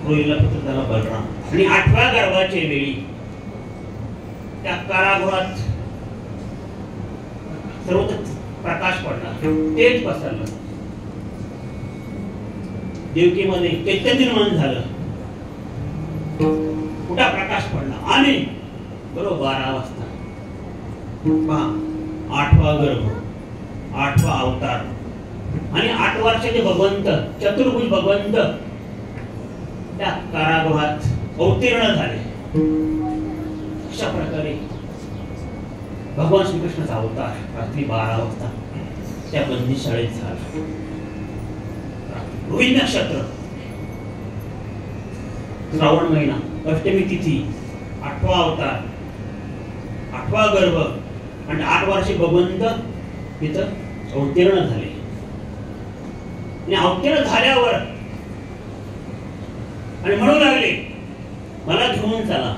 रोहिला पुत्र झाला बलराम. आणि 8व्या गर्भाच्या वेळी त्या कारागृहात सर्वत्र प्रकाश पडला, तेज पसरलं, देवकीमध्ये चैतन्य निर्माण झालं, कुठा प्रकाश पडला. आणि बरोबर 12 वाजता 8वा गर्भ, 8वा अवतार आणि 8 वर्षाचे भगवंत, चतुर्भुज भगवंत त्या कारागृहात अवतीर्ण झाले. अशा प्रकारे भगवान श्रीकृष्णाचा अवतार रात्री 12 वाजता त्या बंदीशाळेत झाला. रोहिणी नक्षत्र, श्रावण महिना, अष्टमी तिथी, 8वा अवतार, 8वा गर्भ आणि 8 वर्षे भगवंत तिथं अवतीर्ण झाले. आणि अवतीर्ण झाल्यावर आणि म्हणू लागले, मला घेऊन चला.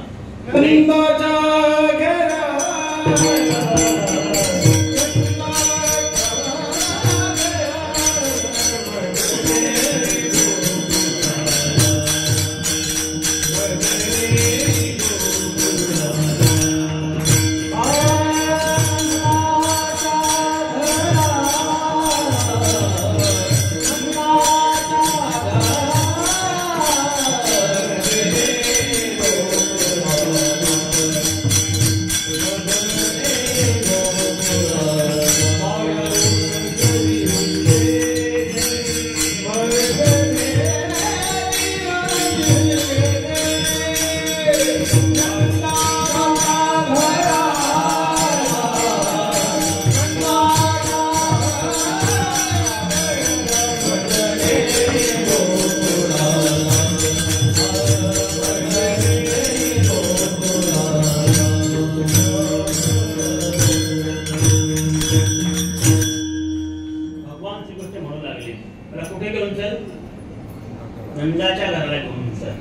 नंदाच्या घराला घेऊन चल,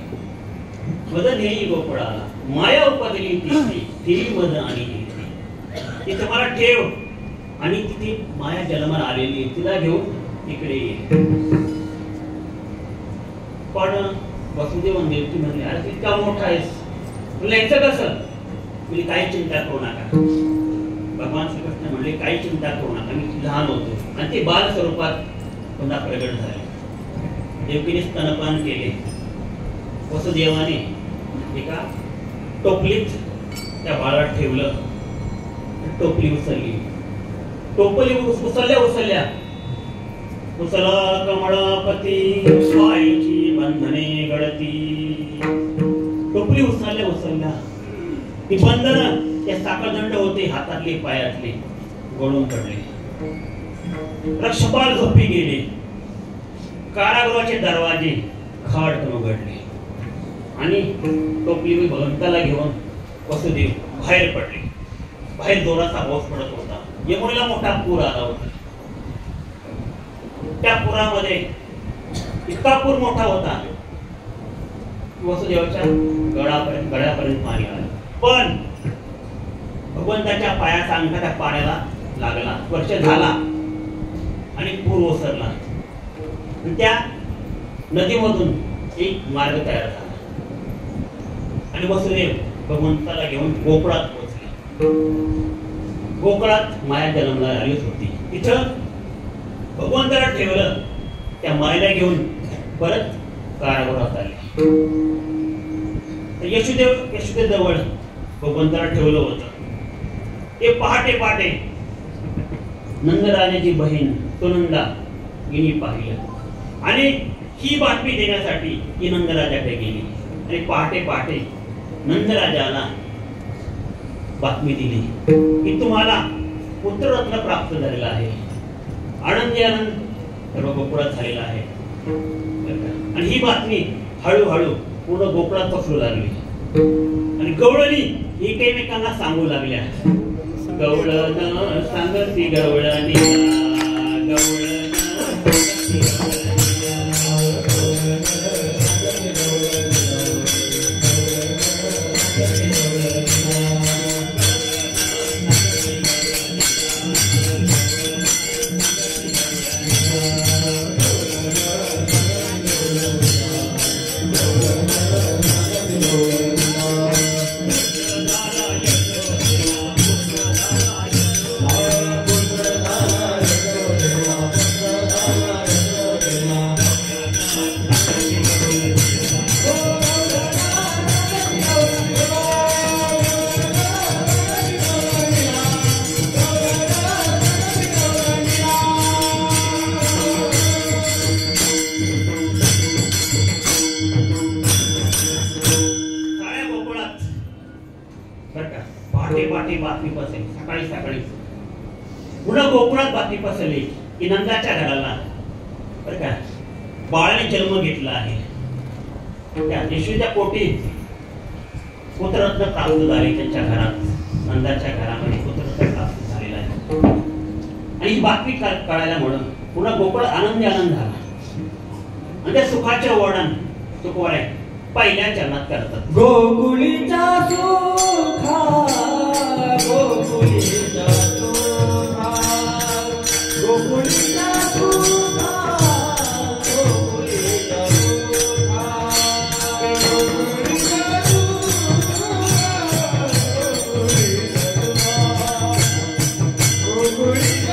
मद नेई गोकुळाला, माया उपदली तिरी मद आणि तिथे मला ठेव. आणि तिथे माया जन्माला आलेली, तिला घेऊन इकडे ये. पण वसुदेवन देवकी म्हणले, अरे इतका मोठा आहेस, तुला यायचं कसं? मी काही चिंता करू नका. भगवान श्रीकृष्ण म्हणले, काही चिंता करू नका, मी लहान होतो. आणि ते बाल स्वरूपात पुन्हा प्रगट झाले. देवकीने स्तनपान केले. वसुदेवाने एका टोपलीत त्या बाळाला ठेवलं. टोपली उचलली, टोपली उचलल्या कमळापती पायची बंधने गळती. टोपली उचलल्या ती बंधन, त्या साखळदंड होते हातातले पायातले, गळून पडले. रक्षपाल झोपी गेले. कारागृहाचे दरवाजे खडकन उघडले आणि टोपली भगवंताला घेऊन वसुदेव बाहेर पडले. बाहेर जोराचा पाऊस पडत होता. यमुनेला मोठा पूर आला होता. त्या पुरामध्ये इतका पूर मोठा होता, वसुदेवाच्या गळ्यापर्यंत पाणी आलं. पण भगवंताच्या पायाचा अंगठा त्या पाण्याला लागला, स्पर्श झाला आणि पूर ओसरला. त्या नदीमधून एक मार्ग तयार झाला आणि वसुदेव भगवंताला घेऊन गोकुळात पोहोचले. गोकुळात माया जन्माला आलीच होती. तिथं भगवंताला ठेवलं. त्या मायेला घेऊन परत कारागृहात आले. यशोदे जवळ भगवंताला ठेवलं होतं. ते पहाटे नंदराजाची बहीण सुनंदा हिने पाहिलं आणि ही बातमी देण्यासाठी ती नंदराजाकडे गेली. आणि पहाटे नंदराजाला बातमी दिली की तुम्हाला पुत्ररत्न प्राप्त झालेला आहे. आनंदी आनंद सर्व गोकुळात झालेला आहे. आणि ही बातमी हळूहळू पूर्ण गोकुळात पसरू लागली. आणि गवळणी एकमेकांना सांगू लागल्या, गवळण सांगती गवळणी, गवळण Thank you. बातमी पसरली सकाळी सकाळी. पुन्हा गोकुळात बातमी पसरली की नंदाच्या घराला बरं का बाळाने जन्म घेतला आहे. त्या यशोदेच्या पोटी पुत्ररत्न प्राप्त झाले त्यांच्या घरात. नंदाच्या घरामध्ये पुत्ररत्न प्राप्त झालेला आहे. आणि ही बातमी कळायला म्हणून पुन्हा गोकुळ आनंद झाला. आणि त्या सुखाचे वर्णन तुकोबाराय पहिल्या चरणात करतात. गोकुळीचा सुखा गोकुळीचा सुखा गोकुळीचा सुखा गोकुळीचा सुखा गोकुळीचा सुखा गोकुळीचा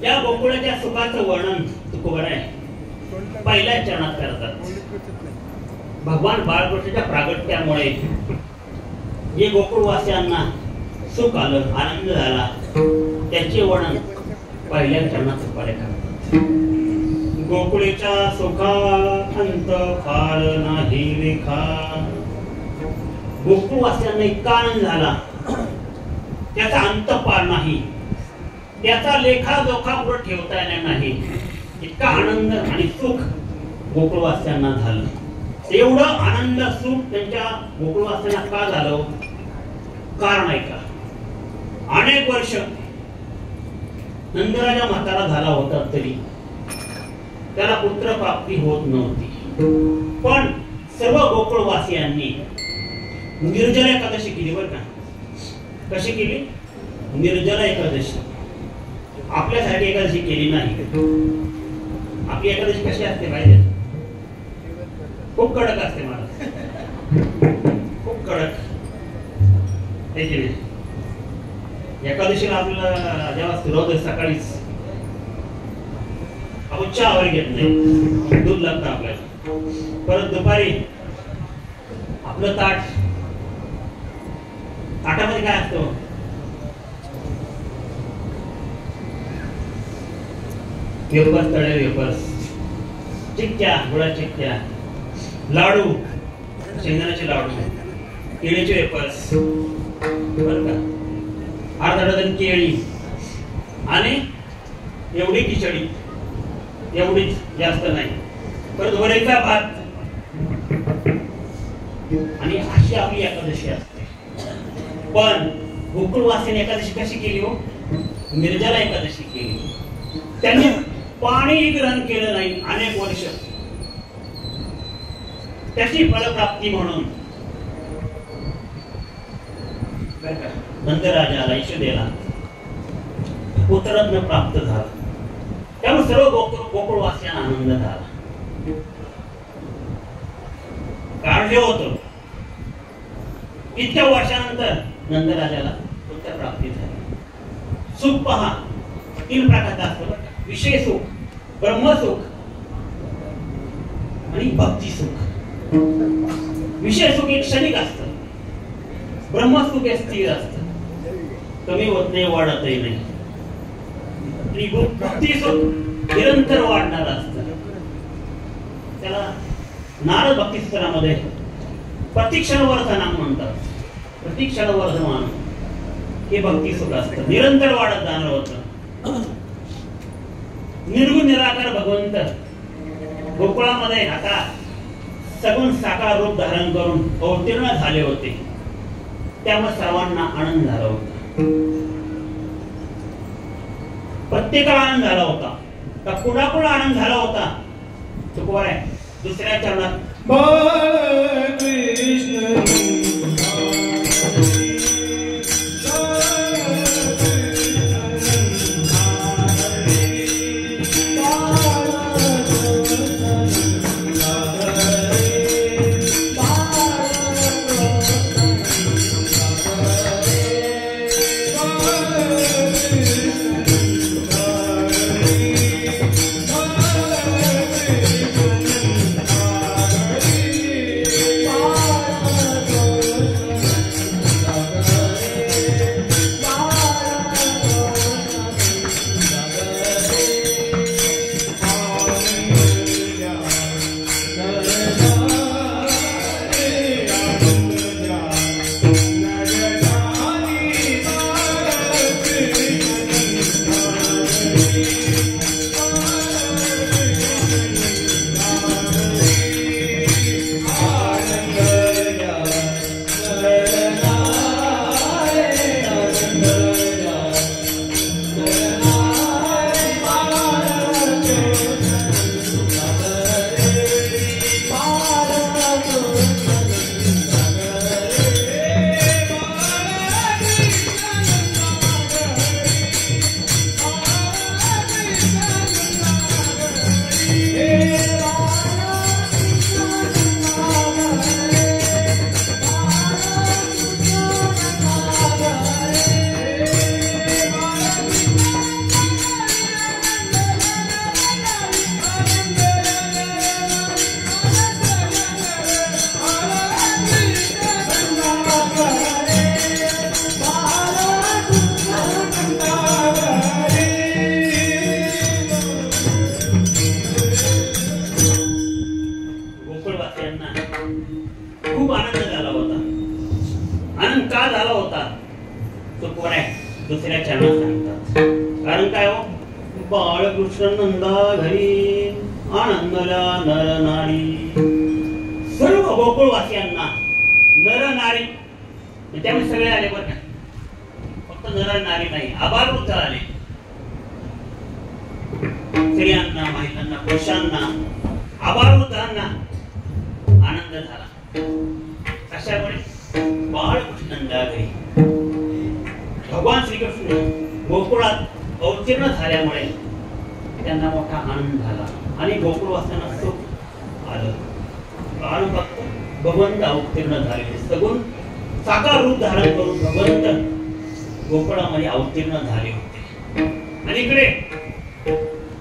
या गोकुळाच्या सुखाचं वर्णन तुकोबाराय पहिल्या चरणात करतात. भगवान बाळकृष्णाच्या प्रागट्यामुळे जे गोकुळवासियांना सुख आलं आनंद झाला त्याचे वर्णन पहिल्या चरणात तुकोबाराय करतात. गोकुळीचा सुखा अंत फार नाही रेखा. गोकुळवासियांना इतका आनंद झाला त्याचा अंत पार नाही, त्याचा लेखा जोखा पुढे ठेवता येणार नाही. इतका आनंद आणि सुख गोकुळवासियांना झालं. एवढं आनंद सुख त्यांच्या गोकुळवासियांना का झालं कारण आहे का? अनेक वर्ष नंदराजा म्हातारा झाला होता तरी त्याला पुत्र प्राप्ती होत नव्हती. पण सर्व गोकुळवासियांनी निर्जला एकादशी केली बरं का. कशी केली? निर्जला एकादशी. आपल्यासाठी एकादशी केली नाही. आपली एकादशी कशी असते माहिती? खूप कडक असते महाराज, खूप कडक. एकादशीला आपल्याला जेव्हा सुरुवात सकाळीच आपण चहा वगैरे घेत नाही, दूध लागतं आपल्याला. परत दुपारी आपलं ताटामध्ये काय असतं? वेपर्स, तळे वेपर्स, चिक्क्या, गुळा चिक्क्या, लाडू, शेंगदाण्याचे लाडू, केळीचे वेपर्स बरं का, अर्धा डझन केळी आणि एवढी खिचडी, एवढीच, जास्त नाही. परत वरीचा भात आणि अशी आपली एकादशी असते. पण गोकुळवासीने एकादशी कशी केली हो? निर्जला एकादशी केली. त्यांनी पाणी ग्रहण केलं नाही अनेक वर्ष. त्याची फलप्राप्ती म्हणून नंदराजाला यशोदेला पुत्ररत्न प्राप्त झाला. त्यामुळे सर्व गोकुळवासियांना आनंद झाला. कारण हे होतं इतक्या वर्षानंतर नंदराजाला पुत्र प्राप्ती झाली. सुख पहा तीन प्रकारचा असतो: विषय सुख, ब्रह्मसुख आणि भक्ती सुख. विषय सुख एक क्षणिक असतं, ब्रह्मसुख हे स्थिर असतं, कमी होत नाही, वाढतही नाही. आणि भक्ती निरंतर वाढणार असतं. त्याला नारद भक्तिस्तरामध्ये प्रतिक्षणवर्धनाम म्हणतात. प्रतिक्षणवर्धमान हे भक्ती सुख असतं, निरंतर वाढत जाणार होतं. निर्गुण निराकार भगवंत गोकुळामध्ये आता सगुण साकार रूप धारण करून अवतीर्ण झाले होते. त्यामुळे सर्वांना आनंद झाला होता. प्रत्येकाला आनंद झाला होता. का कुणाकुणा आनंद झाला होता? चुकवर आहे दुसऱ्या चरणात खूप आनंद झाला होता. आनंद का झाला होता तो कोण आहे दुसऱ्या चरणात सांगतात. कारण काय हो, बाळकृष्ण नंदा घरी आनंदला नर नारी. सर्व गोकुळवासियांना नर नारी त्यामुळे सगळे आले बरं का. फक्त नर नारी नाही, आबालवृद्ध आले. स्त्रियांना, महिलांना, पुरुषांना, आबालवृद्धांना आनंद झाला. कशामुळे? बाळकृष्णंदा घरी भगवान श्रीकृष्ण गोकुळात अवतीर्ण झाल्यामुळे त्यांना मोठा आनंद झाला आणि गोकुळवासियांना सुख आलं. कारण फक्त भगवंत अवतीर्ण झाले, सगुण साकार रूप धारण करून भगवंत गोकुळामध्ये अवतीर्ण झाले होते. आणि इकडे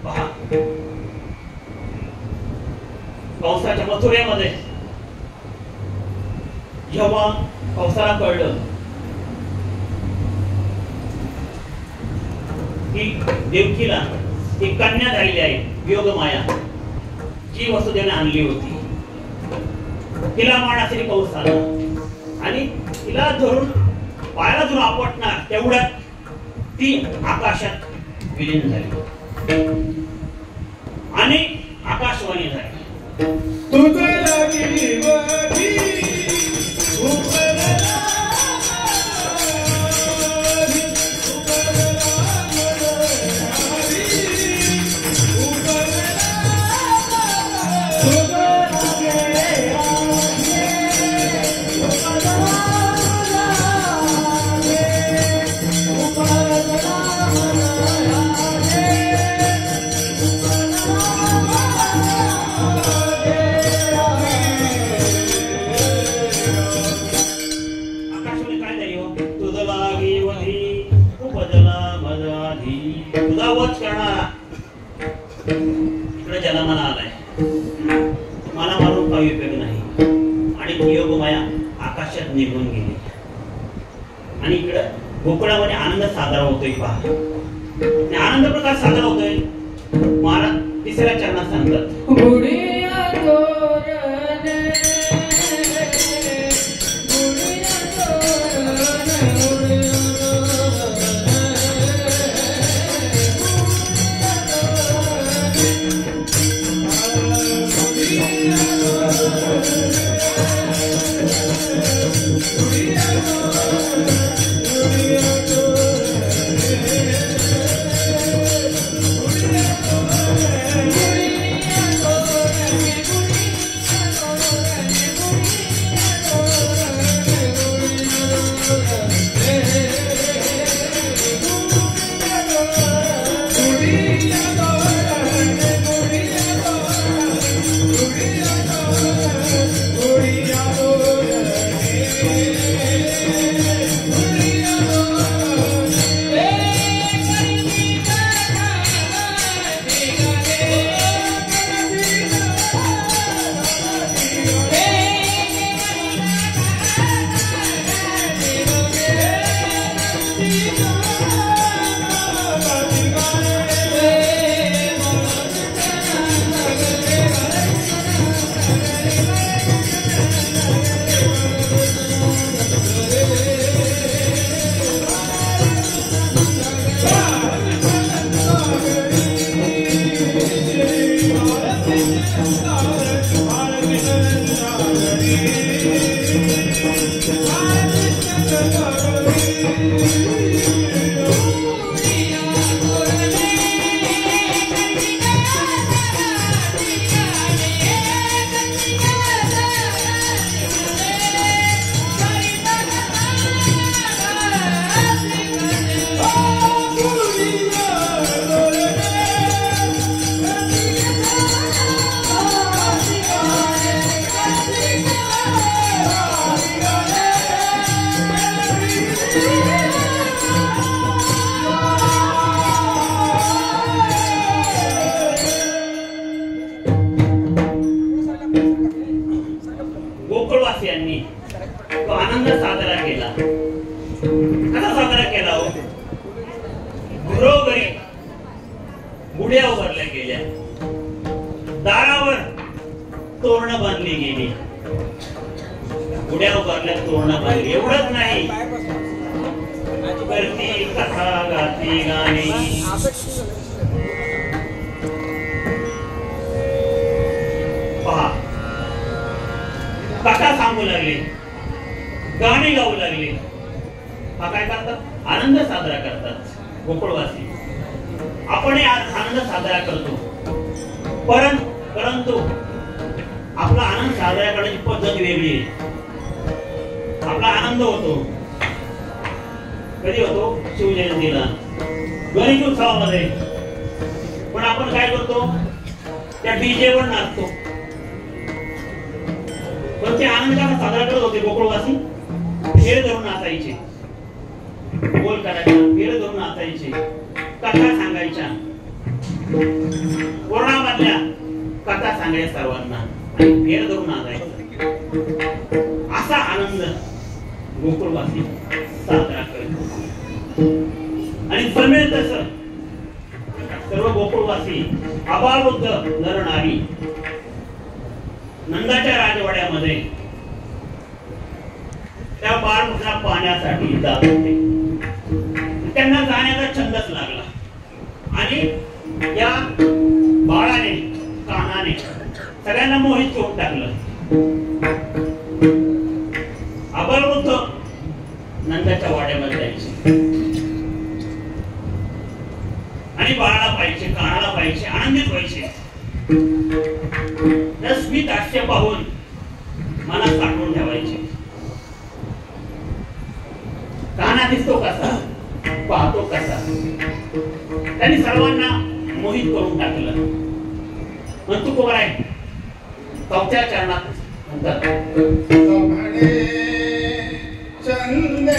पहा, कंसाच्या मथुरेमध्ये जेव्हा कंसाला कळलं की देवकीला एक कन्या झालेली आहे योगमाया, जी वसुदेवाने आणली होती, तिला मारण्यासाठी कंस आला आणि तिला धरून पायाला धरून आपटणार तेवढ्यात ती आकाशात विलीन झाली आणि आकाशवाणी झाली. इकडे जन्माला आलाय, तुम्हाला मारून काही उपयोग नाही. आणि योगमाया आकाशात निघून गेली आणि इकडे गोकुळामध्ये आनंद साजरा होतोय. पहा आनंद प्रकार साजरा होतोय. महाराज तिसऱ्या चरणात सांगतात गुडिया तोरण गोकुळवासियांनी तो आनंद साजरा केला. कसा साजरा केला हो? घरोघरी गुढ्या उभारल्या गेल्या, दारावर तोरणं बांधली गेली. गुढ्या उभारल्या, तोरणं बांधली. एवढंच नाही, करती कथा गाती गाणी. पहा, कथा सांगू लागले, गाणी गाऊ लागले. हा काय करतात? आनंद साजरा करतात गोकुळवासी. आपण आज आनंद साजरा करतो, परंतु आपला आनंद साजरा करण्याची पद्धत वेगळी आहे. आपला आनंद होतो कधी होतो? शिवजयंतीला, गणेश उत्सवामध्ये. पण आपण काय करतो? त्या डीजेवर नाचतो. पण ते आनंद साजरा करत होते गोकुळवासी. फेर धरून नाचायचे, बोल करायचा, फेर धरून नाचायचे, कथा सांगायच्या, कोरोनामधल्या कथा सांगायच्या सर्वांना आणि फेर धरून नाचायचं. असा आनंद गोकुळवासी साजरा करतो. आणि जमेल तसं सर्व गोकुळवासी आबालवृद्ध नर नारी नंदाच्या राजवाड्यामध्ये त्या बाळमुखाला पाहण्यासाठी जात होते. त्यांना जाण्याचा छंदच लागला आणि या बाळाने, कानाने सगळ्यांना मोहित करून टाकलं. आबालवृद्ध नंदाच्या वाड्यामध्ये जायचे आणि बाळाला पाहिजे, कानाला पाहिजे, आनंदित व्हायचे. स्मित हास्य पाहून मनात साठवून ठेवायचे. काना दिसतो कसा, पाहतो कसा, त्यांनी सर्वांना मोहित करून टाकलं. मग तू कोण आहे? चौथ्या चरणात म्हणतात चंदे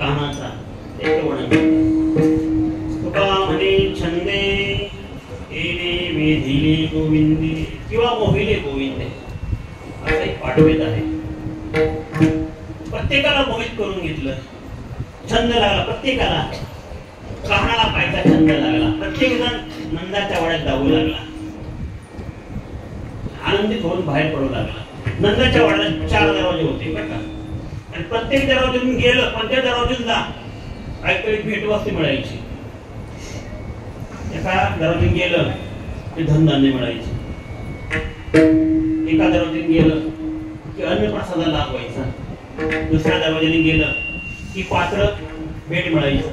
कानाचा त्याचं वर्णन करतात. तुका म्हणे छंदे येणे वेधिले गोविंदे किंवा मोहिले गोविंदे असा एक पाठवेद आहे. प्रत्येकाला मोहित करून घेतलं, छंद लागला प्रत्येकाला. कानाला पायचा छंद लागला, प्रत्येक जण नंदाच्या वाड्यात जाऊ लागला, आनंदित होऊन बाहेर पडू लागला. नंदाच्या वाड्यात 4 दरवाजे होते बरं का, आणि प्रत्येक दरवाज्यातून गेलं पण त्या दरवाज्यातून जा काहीतरी भेटवस्तू मिळायची. एका दरवाज्यातून गेलं की धनधान्य मिळायचे, एका दरवाज्यातून गेलं की अन्नप्रसादा लाभ व्हायचा, दुसऱ्या दरवाज्याने गेलं की पात्र भेट मिळायचं,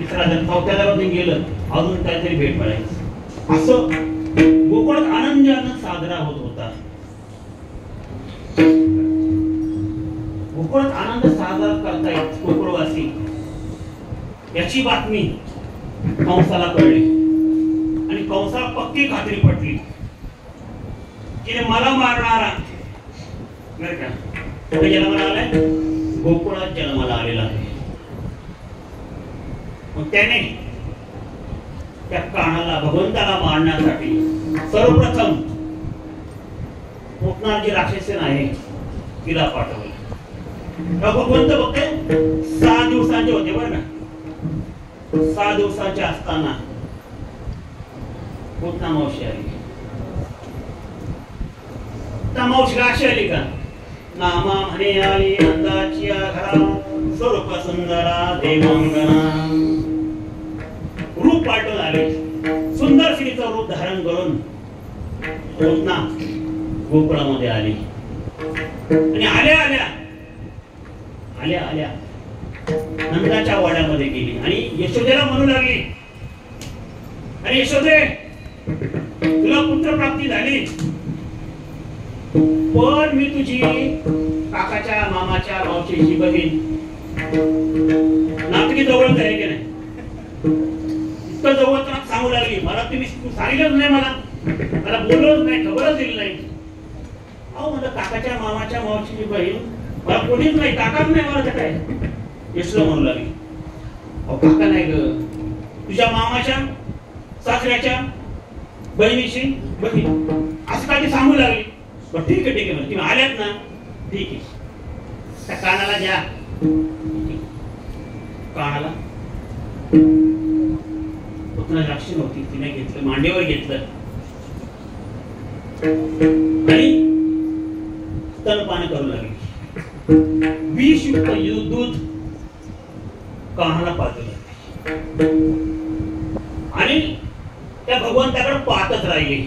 चौथ्या दरवाज्याने गेलं अजून काहीतरी भेट मिळायची. असं गोकुळात आनंदानं साजरा होत होता. गोकुळात आनंद साजरा करतायत गोकुळवासी याची बातमी कंसाला कळली आणि कंसाला पक्की खात्री पटली की मला मारणारा बरं का कुठे जन्माला आलाय, गोकुळात जन्माला आलेला आहे. मग त्याने त्या कानाला भगवंताला मारण्यासाठी सर्वप्रथम पोटणार जी राक्षसीन आहे तिला पाठवलं. भगवंत बघते 6 दिवसांचे होते बरं ना, 6 दिवसाचे असताना पोटना मावशी आली. त्या मावशीला अशी आली का, नामा म्हणे आली नंदाची घरा स्वरूप सुंदरा देवांगना. रूप पालटून आले, सुंदर स्त्रीचं रूप धारण करून पोटना गोकुळामध्ये आली. आणि आल्या नंदाच्या वाड्यामध्ये गेली आणि यशोदेला म्हणू लागली, अरे यशोदे तुला पुत्र प्राप्ती झाली, पण मी तुझी काकाच्या मामाच्या मावशीची बहीण नातकी जवळच आहे की नाही. इतकं जवळ तर सांगू लागली, मला तुम्ही सांगितलंच नाही, मला बोलवलंच नाही, खबरच दिली नाही. अहो म्हणलं काकाच्या मामाच्या मावशीची बहीण मला कोणीच नाही, काकाच नाही मला तर काय. यशोदा म्हणू लागली, अहो काका नाही ग, तुझ्या मामाच्या सासऱ्याच्या बहिणीची बहीण असं काय ती सांगू लागली. ठीक आहे तुम्ही आल्यात ना, ठीक आहे. त्या कानाला घ्या, कानाला पुतना राक्षस होती तिने घेतलं, मांडीवर घेतलं आणि स्तनपान करू लागली. विषयुक्त दूध कानाला पाजलं आणि त्या भगवंताकडे पाहतच राहिले.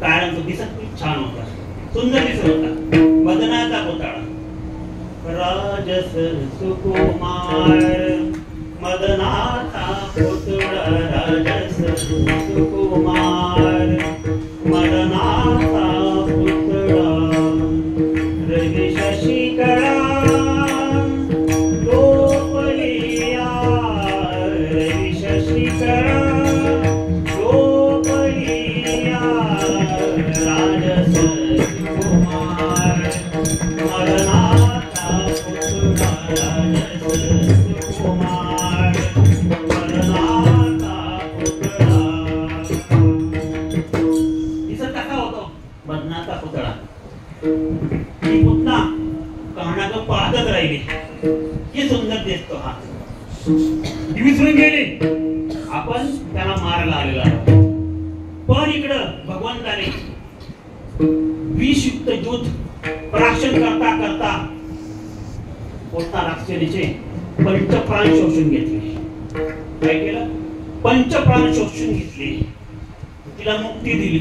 कारण तो दिसत खूप छान होता, सुंदर दिसत होता, वदनाचा पुतळा. राजस सुकुमार मदनाचा पुतळा, राजस सुकुमार मदनाचा पुतळा. रवी शशिकळा लोपलिया, रवी शशिकळा पाहतच राहिले. हे सुंदर दिसतो हा, विसरून गेले आपण त्याला मारायला आलेला आहोत. पण इकडं भगवंताने विषयुक्त दूध प्राशन करता करता पोटना राक्षसीचे पंचप्राण शोषून घेतले. काय केलं, पंचप्राण शोषून घेतले, तिला मुक्ती दिली,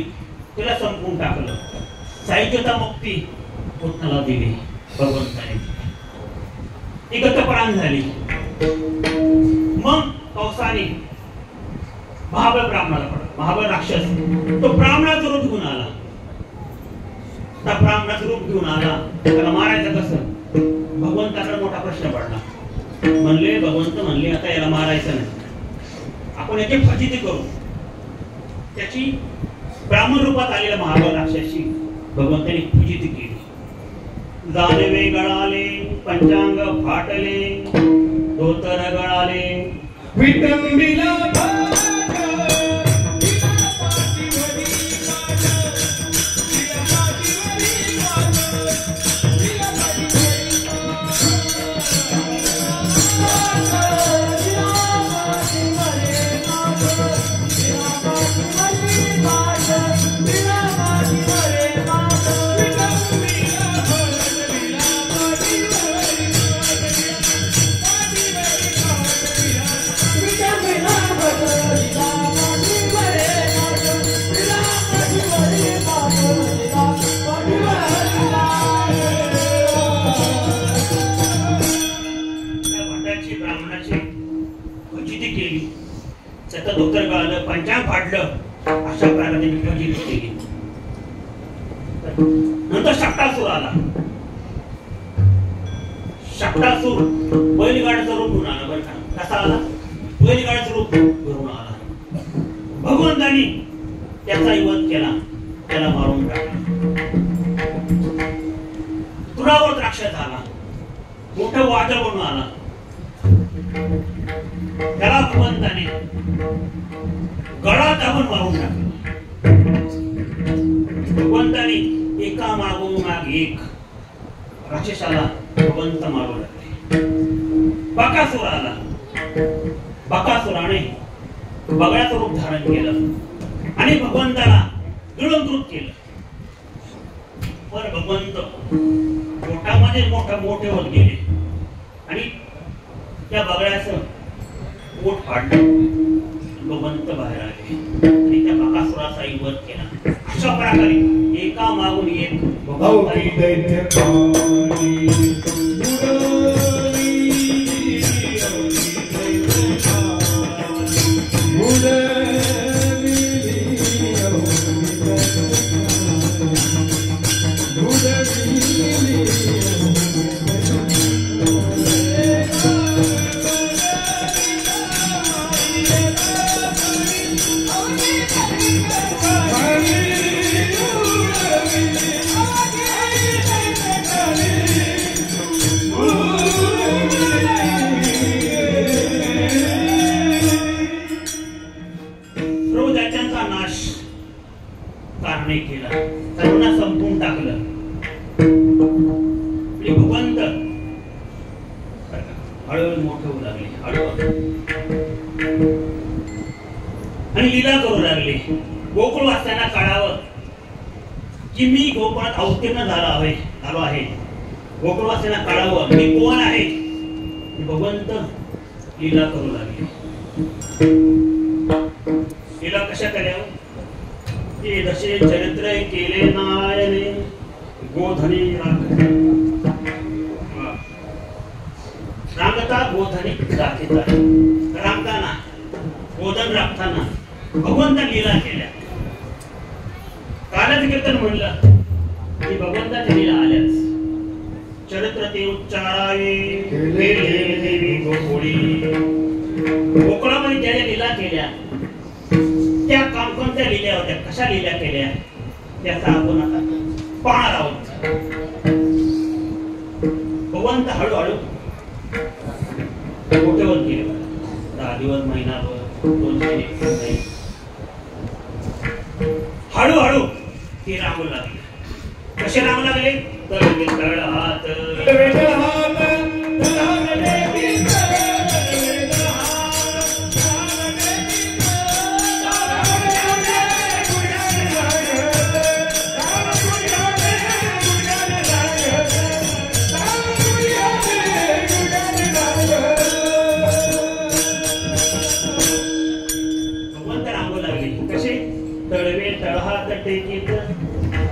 तिला संपून टाकलं. साहित्यता मुक्ती पोटनाला दिली भगवंताने, ती गतप्राण झाली. मग कंसाने महाबळ ब्राह्मणाला पडला, महाबळ राक्षस तो ब्राह्मणाचं रूप घेऊन आला. त्या ब्राह्मणाचं रूप घेऊन आला, त्याला मारायचं कसं, भगवंताकडे मोठा प्रश्न पडला. भगवंत म्हणले आता याला मारायचं नाही, आपण याची फजिती करू. त्याची ब्राह्मण रूपात आलेल्या महाबळ राक्षसाची भगवंताने फजिती केली. जानवे गळाले पंचांग फाटले, धोतर गळाले विटंबिला धोतर गळालं पंचांग फाडलं अशा प्रकारे विठ्ठलजी केली. नंतर शक्तासूर आला. शक्तासूर बैलगाड्याचं रूप घेऊन आला. बरं का कसा आला? बैलगाड्याचं रूप घेऊन आला. भगवंतानी त्याचा वध केला, त्याला मारून टाकला. तुरावर द्राक्ष झाला, मोठं वादळ बनून आला. त्याला भगवंताने गळा दाबून मारून टाकलं. भगवंताने एका मागोमाग एक राक्षसाला भगवंत मारू लागले. बकासूर आला. बकासुराने बगळ्याचं रूप धारण केलं आणि भगवंताला गिळंकृत केलं. पण भगवंत पोटामध्ये मोठे होत गेले आणि त्या बगळ्याचं पोट फाडलं. भगवंत बाहेर आले आणि त्या बकासुराचा वध केला. अशा प्रकारे एका मागून एक केला. सर्वांना संपून टाकलं. भगवंत हळूहळू मोठे होऊ लागले. हळूहळू आणि लीला करू लागले. गोकुळवासियांना कळावं की मी गोकुळात अवतीर्ण झालो आहे. गोकुळवासियांना कळावं मी कोण आहे. भगवंत लीला करू लागले. लीला कशा करावं? दशे चरित्र केले नारायणे गोधनी रांगता गोधनी राखीता. रांगताना गोधन राखताना भगवंत लीला केल्या. कालच कीर्तन म्हणलं की भगवंताच्या लीला आल्याच. चरित्र ते उच्चारावे देवी गोकुळी. गोकुळामध्ये ज्या लीला केल्या त्या कोणत्या लिहिल्या होत्या, कशा लिहिल्या केल्या त्याचा आपण आता पाहणार आहोत. भगवंत हळूहळू मोठे होत गेले. 10 दिवस, महिनाभर, 2 महिने हळूहळू ते रांगू लागले. कसे रांगू लागले? तळ हात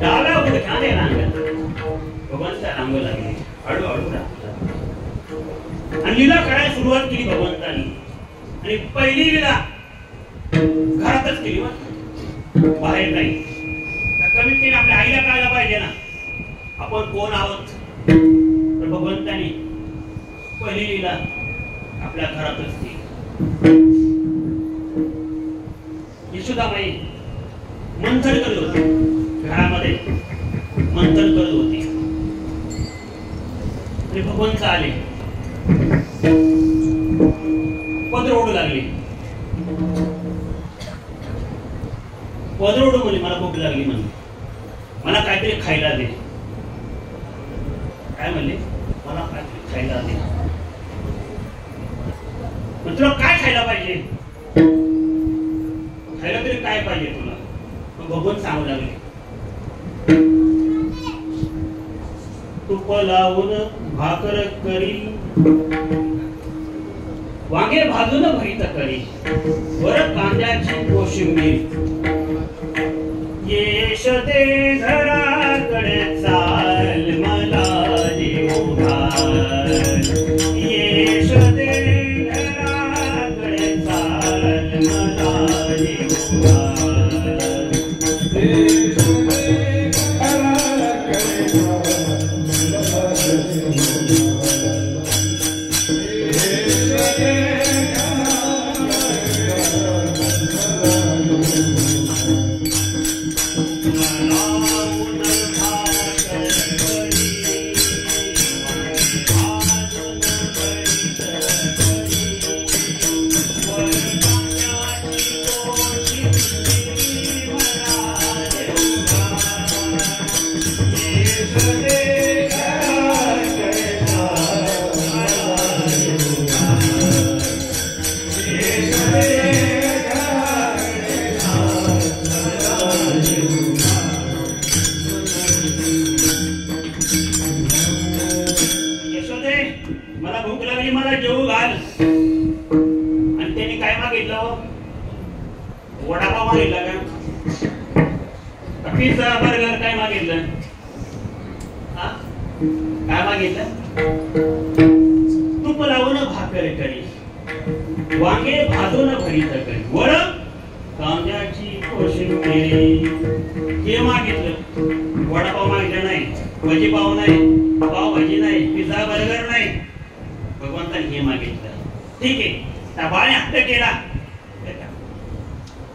डाव्या गुडघ्याने रांगत भगवंत रांगू लागले. हळूहळू आणि लीला करायला सुरुवात केली भगवंतानी. आणि पहिली लीला घरातच केली, बाहेर नाही. कमीत कमी आपल्या आईला कळायला पाहिजे ना आपण कोण आहोत. तर भगवंतानी पहिली लीला आपल्या घरातच केली. यशोदाबाई मंथन करत होती. घरामध्ये मंथन करत होती. भगवंत आले. पदर ओढू लागली. पदर ओढू म्हणली मला भूक लागली म्हणली, मला काहीतरी खायला दे. काय म्हणले? मला काहीतरी खायला दे. मग तुला काय खायला पाहिजे? खायला तरी काय पाहिजे तुला? मग भगवान सांगू लागले, तूप लावून भाकर करी, वांगे भाजून भरीत करी, वर कांद्याची कोशिंबीर. यशोदे घराकडे चाल मला देऊ घाल, यशोदे घराकडे चाल मला देऊ घाल. मला भूक लागली, मला जेवू घाल. आणि त्याने काय मागितलं? वडापाव मागितला का? पिझ्झा, बर्गर काय मागितलं? काय मागितलं? तूप लावून भाकर करी, वांगे भाजून भरीत करी, वर कांद्याची कोशिंबीर. हे मागितलं. वडापाव मागितलं नाही, भजी पाव नाही, पावभाजी नाही, पिझ्झा बर्गर नाही. भगवंताने हे मागितलं. ठीक आहे, त्या बाळने हट्ट केला.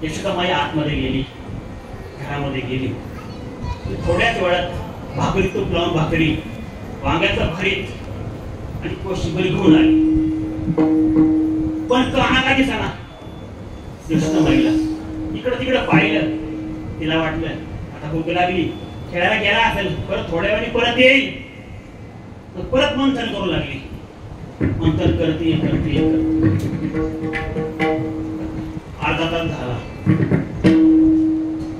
यशोदामाई आतमध्ये गेली, घरामध्ये गेली. थोड्याच वेळात भाकरी, तूप लावून भाकरी, वांग्याचं भरीत आणि कोशिंबीर घेऊन आली. पण काना का दिसेना यशोदामाईला. इकडं तिकडं पाहिलं, तिला वाटलं आता भूक लागली, खेळायला गेला असेल, परत थोड्या वेळाने परत येईल. परत मंथन करू लागली. मंथन करते करते, अर्धा तास झाला,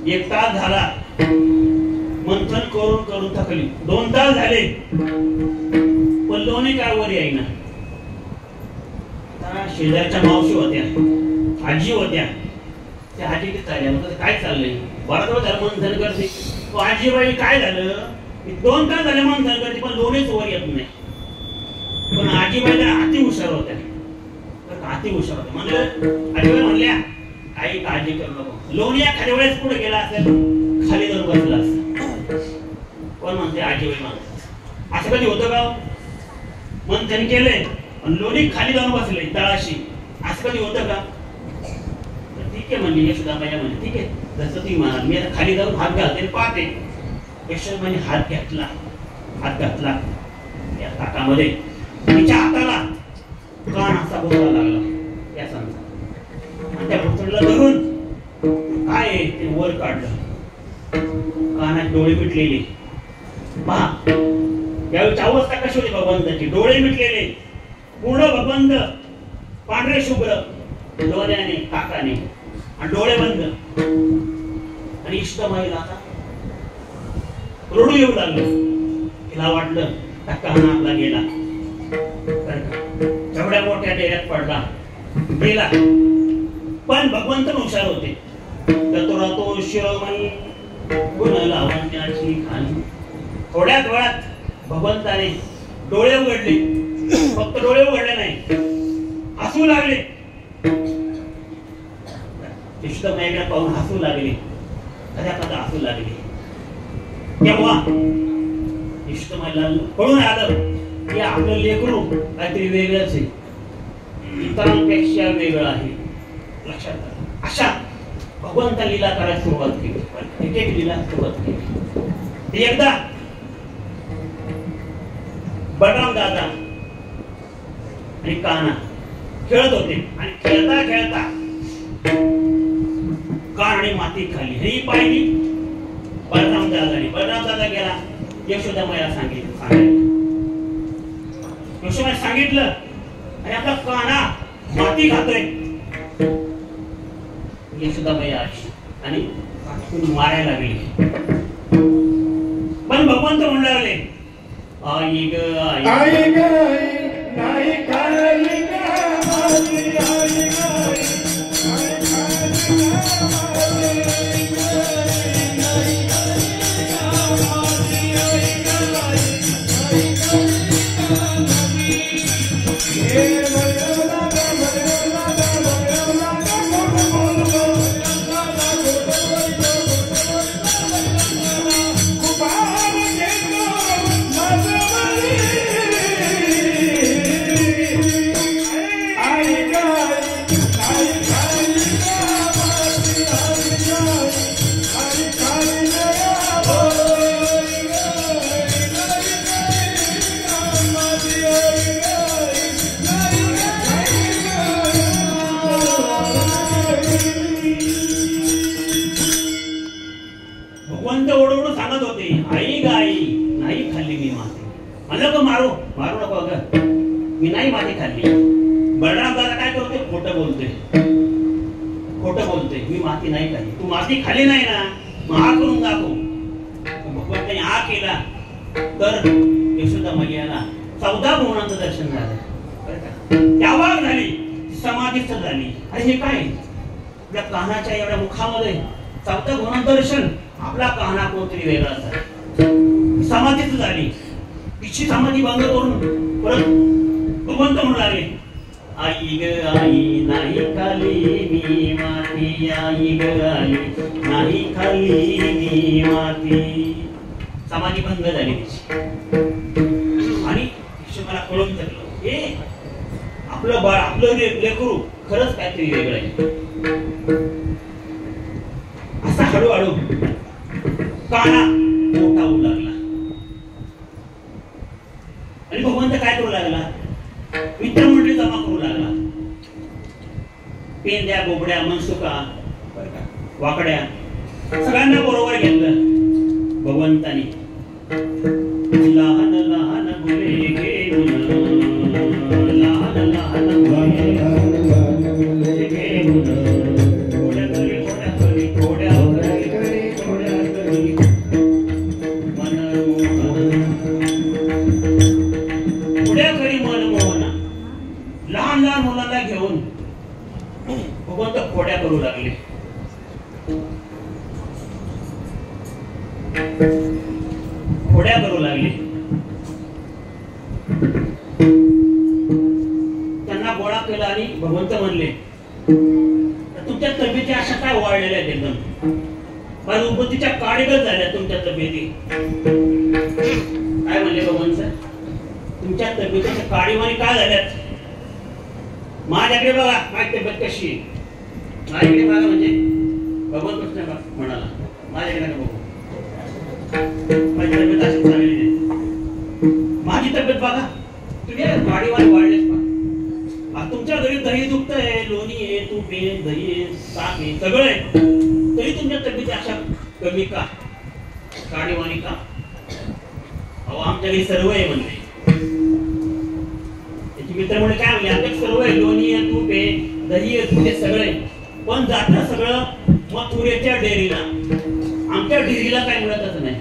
1 तास झाला. मंथन करून करून थकली. 2 तास झाले, पण लोणी काय वर येईना. शेजारच्या मावशी होत्या, आजी होत्या. त्या आजी चालल्या, काय चाललंय? बराच वेळ झालं मंथन करते. तो आजीबाई काय झालं? 2 तास झाले मंथन करते, पण लोणीच वर येत नाही. पण आजीबाईला अति हुशार होत्या, अति हुशार होत्या. म्हणलं आजीबाई म्हणल्या काही काळजी करू नको, लोणी एखाद्या वेळेस पुढे गेला असेल, खाली जाऊन बसला असेल. कोण म्हणते? आजीबाई म्हणतात. असं कधी होतं का? मंथन केलंय पण लोणी खाली जाऊन बसले तळाशी, असं कधी होतं का? ठीक आहे म्हणली यशोदाबाई. म्हणजे ठीक आहे, जसं तुम्ही म्हणाल, मी आता खाली जाऊन हात घालते पाहते. यशोदाबाईने हात घेतला, हात घातला या ताटामध्ये. तिच्या हाताला कान असा बोलला लागला या सांगता. त्या भुतडला धरून काय ते वर काढलं. कानात डोळे मिटलेले. पहा यावेळी 4 वाजता कशी होती भगवंताची? डोळे मिटलेले, पूर्ण भगवंत पांढरे शुभ्र डोळ्याने, काकाने, आणि डोळे बंद. आणि यशोदाबाईला आता रडू येऊ लागलं. तिला वाटलं काना आपला गेला, एवढ्या मोठ्या डेऱ्यात पडला, गेला. पण भगवंत हुशार होते. तो शिरोमणी गुण लावण्याची खाली. थोड्याच वेळात भगवंताने डोळे उघडले. फक्त डोळे उघडले नाही, हसू लागले. यशोदाबाईकडे पाहून हसू लागले, कदा हसू लागले. तेव्हा यशोदाबाईला कळून आलं की आपलं लेकरू काहीतरी वेगळंच आहे, इतरांपेक्षा वेगळं आहे. लक्षात आलं. अशा भगवंत लीला करायला सुरुवात केली. एक लीला सुरुवात केली. एकदा बलराम दादा आणि कान्हा खेळत होते आणि खेळता खेळता कान आणि माती खाली ही पाहिली. बलराम दादा गेला यशोदामाईला सांगितलं. यशोदामाई सांगितलं आणि आपला काना माती खातोय. यशोदामाई आली आणि मारायला लागली. पण भगवंत म्हणू लागले आई ग आई ग नाही खाली मी नाही माती खाल्ली. बलराम दादा काय करतोय? खोटं बोलतोय. मी माती नाही खाल्ली. तू माती खाल्ली नाही ना, मग हा करून दाखव. भगवंताने हा केला तर यशोदामय्याला 14 भुवनांचं दर्शन झालं. त्यावाग झाली, समाधीच झाली. अरे हे काय? आपल्या कानाच्या एवढ्या मुखामध्ये 14 भुवनांचं दर्शन. आपला काना कोणतरी वेगळा झाला. समाधीच झाली. तिची समाधी भंग करून परत भगवंत म्हणू लागले आई ग आई नाही खाली मी माती. आई ग आई नाही खाली मी माती. समाधी भंग झाली तिची. आणि मला कळून चढलं हे आपलं बाळ आपलं लेकरू खरंच काहीतरी वेगळं आहे. असा हळूहळू काना मोठा होऊ लागला. आणि भगवंत काय करू लागला? मित्रमंडळी जमा करू लागला. पेंद्या, बोबड्या, मनसुका, वाकड्या सगळ्यांना बरोबर घेतलं भगवंतानी. लहान लहान मुले घेऊन, लहान लहान मुले घेऊन, थोड्या तरी थोड्या तरी थोड्या तरी थोड्या तरी लहान लहान मुलांना घेऊन भगवंत खोड्या करू लागले. त्यांना गोळा केला आणि भगवंत म्हणले तुमच्या तब्येती अशा काय वाढलेल्या आहेत? एकदम माझ्या उपतीच्या काळीगत झाल्या तुमच्या तब्येती. काय म्हणले भगवंत? तुमच्या तब्येतीच्या काळीवाणी काय झाल्यात? माझ्याकडे बघा माझी तब्येत कशी आहे. माझ्याकडे बघा म्हणजे भगवंत कृष्ण म्हणाला माझ्याकडे बघू. माझी तब्येत अशी चांगली नाही. माझी तब्येत बघा तुम्ही वाढीवाढी वाढलेच पहा. तुमच्या घरी दही दुखत आहे, लोणी आहे, तूप आहे, दही आहे, ताक आहे, सगळं आहे, तरी तुमच्या तब्येती अशा कमी का? काळीवाणी का? अहो आमच्या घरी सर्व आहे म्हणले. मित्र म्हणजे काय म्हणले आमच्या सर्व आहे, लोणी आहे, तूप आहे, दही आहे, तूप आहे, सगळं आहे. पण जातं सगळं मथुरेच्या डेअरीला. आमच्या डेअरीला काय मिळतच नाही.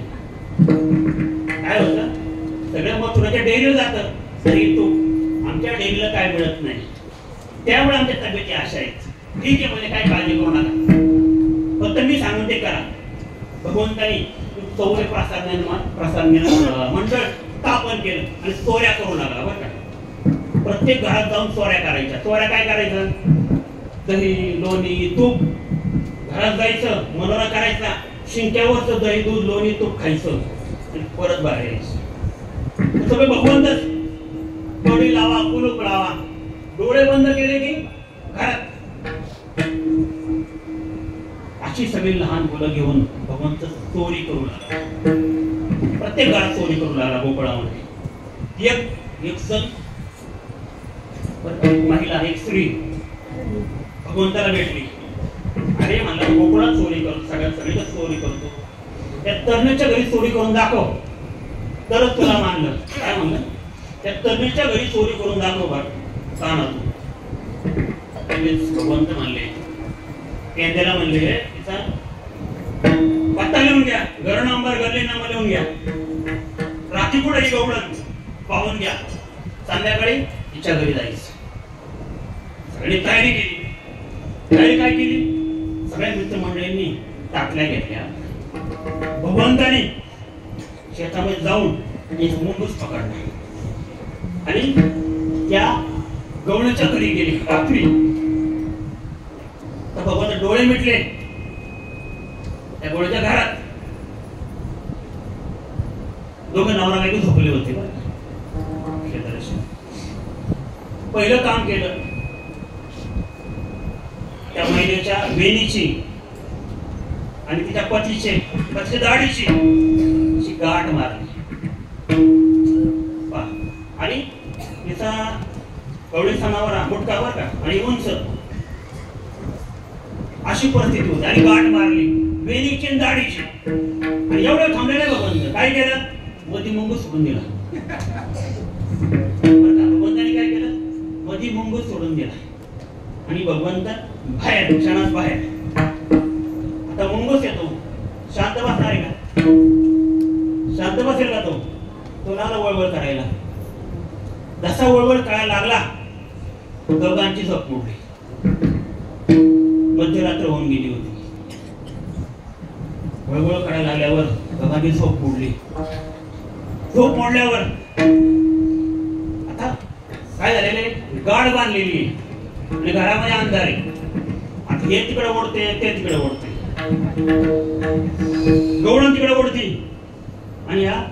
काय होतं? सगळं मथुरेच्या डेअरीला जातं दही तूप, आमच्या डेअरीला काय मिळत नाही. त्यामुळे आमच्या तब्येती अशा आहेत. ठीक आहे म्हणजे काय काळजी करू नका, फक्त मी सांगून ते करा. भगवंतानी 14 प्रसाद मंडळ स्थापन केलं आणि चोऱ्या करू लागला. बरं का? प्रत्येक घरात जाऊन चोऱ्या करायच्या. चोऱ्या काय करायचं? दही, लोणी, तूप. घरात जायचं, मनोरा करायचा, शिंक्यावरचं दही, दूध, लोणी, तूप खायचं आणि परत बाहेर यायचं. सगळे भगवंतच. कडी लावा, कुलूप लावा, डोळे बंद केले की घरात. अशी सगळी लहान मुलं घेऊन भगवंत चोरी करू लागला. प्रत्येक घरात चोरी करू लागला. भोपळामध्ये एक जण एक महिला एक स्त्री भगवंताला भेटली. अरे मला गोकुळात चोरी करतो, सगळीकडे चोरी करतो, त्या तरुणीच्या घरी चोरी करून दाखव तरच तुला मानलं. काय म्हणलं? त्या तरुणीच्या घरी चोरी करून दाखव बघ का ना तू. भगवंत म्हणले, केंद्राला म्हणले तिचा पत्ता लिहून घ्या, घर नंबर गल्ली नंबर लिहून घ्या, रात्री पुढे गवळण पाहून घ्या, संध्याकाळी तिच्या घरी जायचं. सगळी तयारी केली. तयारी काय केली? सगळ्या मित्रमंडळींनी टाकल्या घेतल्या. भगवंताने शेतामध्ये जाऊन एक मुंगूस पकडला आणि त्या गवळीच्या घरी गेली रात्री. तर भगवंत डोळे मिटले. त्या गवळीच्या घरात दोघं नवरा बायको झोपले होते. पहिलं काम केलं, त्या महिलेच्या वेणीची आणि तिच्या पतीच्या दाढीची गाठ मारली आणि तिचा गवळीचा नवरा मुटकावर का आणि उंच अशी परिस्थिती होती आणि गाठ मारली वेणीची आणि दाढीची. आणि एवढं थांबले नाही भगवंत. काय केलं? मधी मुंगूस सोडून दिला. भगवंताने काय केलं? मधी मुंगूस सोडून दिला आणि भगवंत बाहेर क्षणात बाहेर. आता मुंगूस येतो, शांत बसणार आहे का? शांत बसेल का तो? तो लागला वळवळ करायला. जसा वळवळ करायला लागला दोघांची झोप मोडली. मध्यरात्र होऊन गेली होती. वळवळ करायला लागल्यावर दोघांची झोप मोडली. झोप मोडल्यावर आता काय झालेले? गाड बांधलेली आणि घरामध्ये अंधार आहे. आता हे तिकडे ओढते, ते तिकडे ओढते, गवळण तिकडे ओढते आणि हा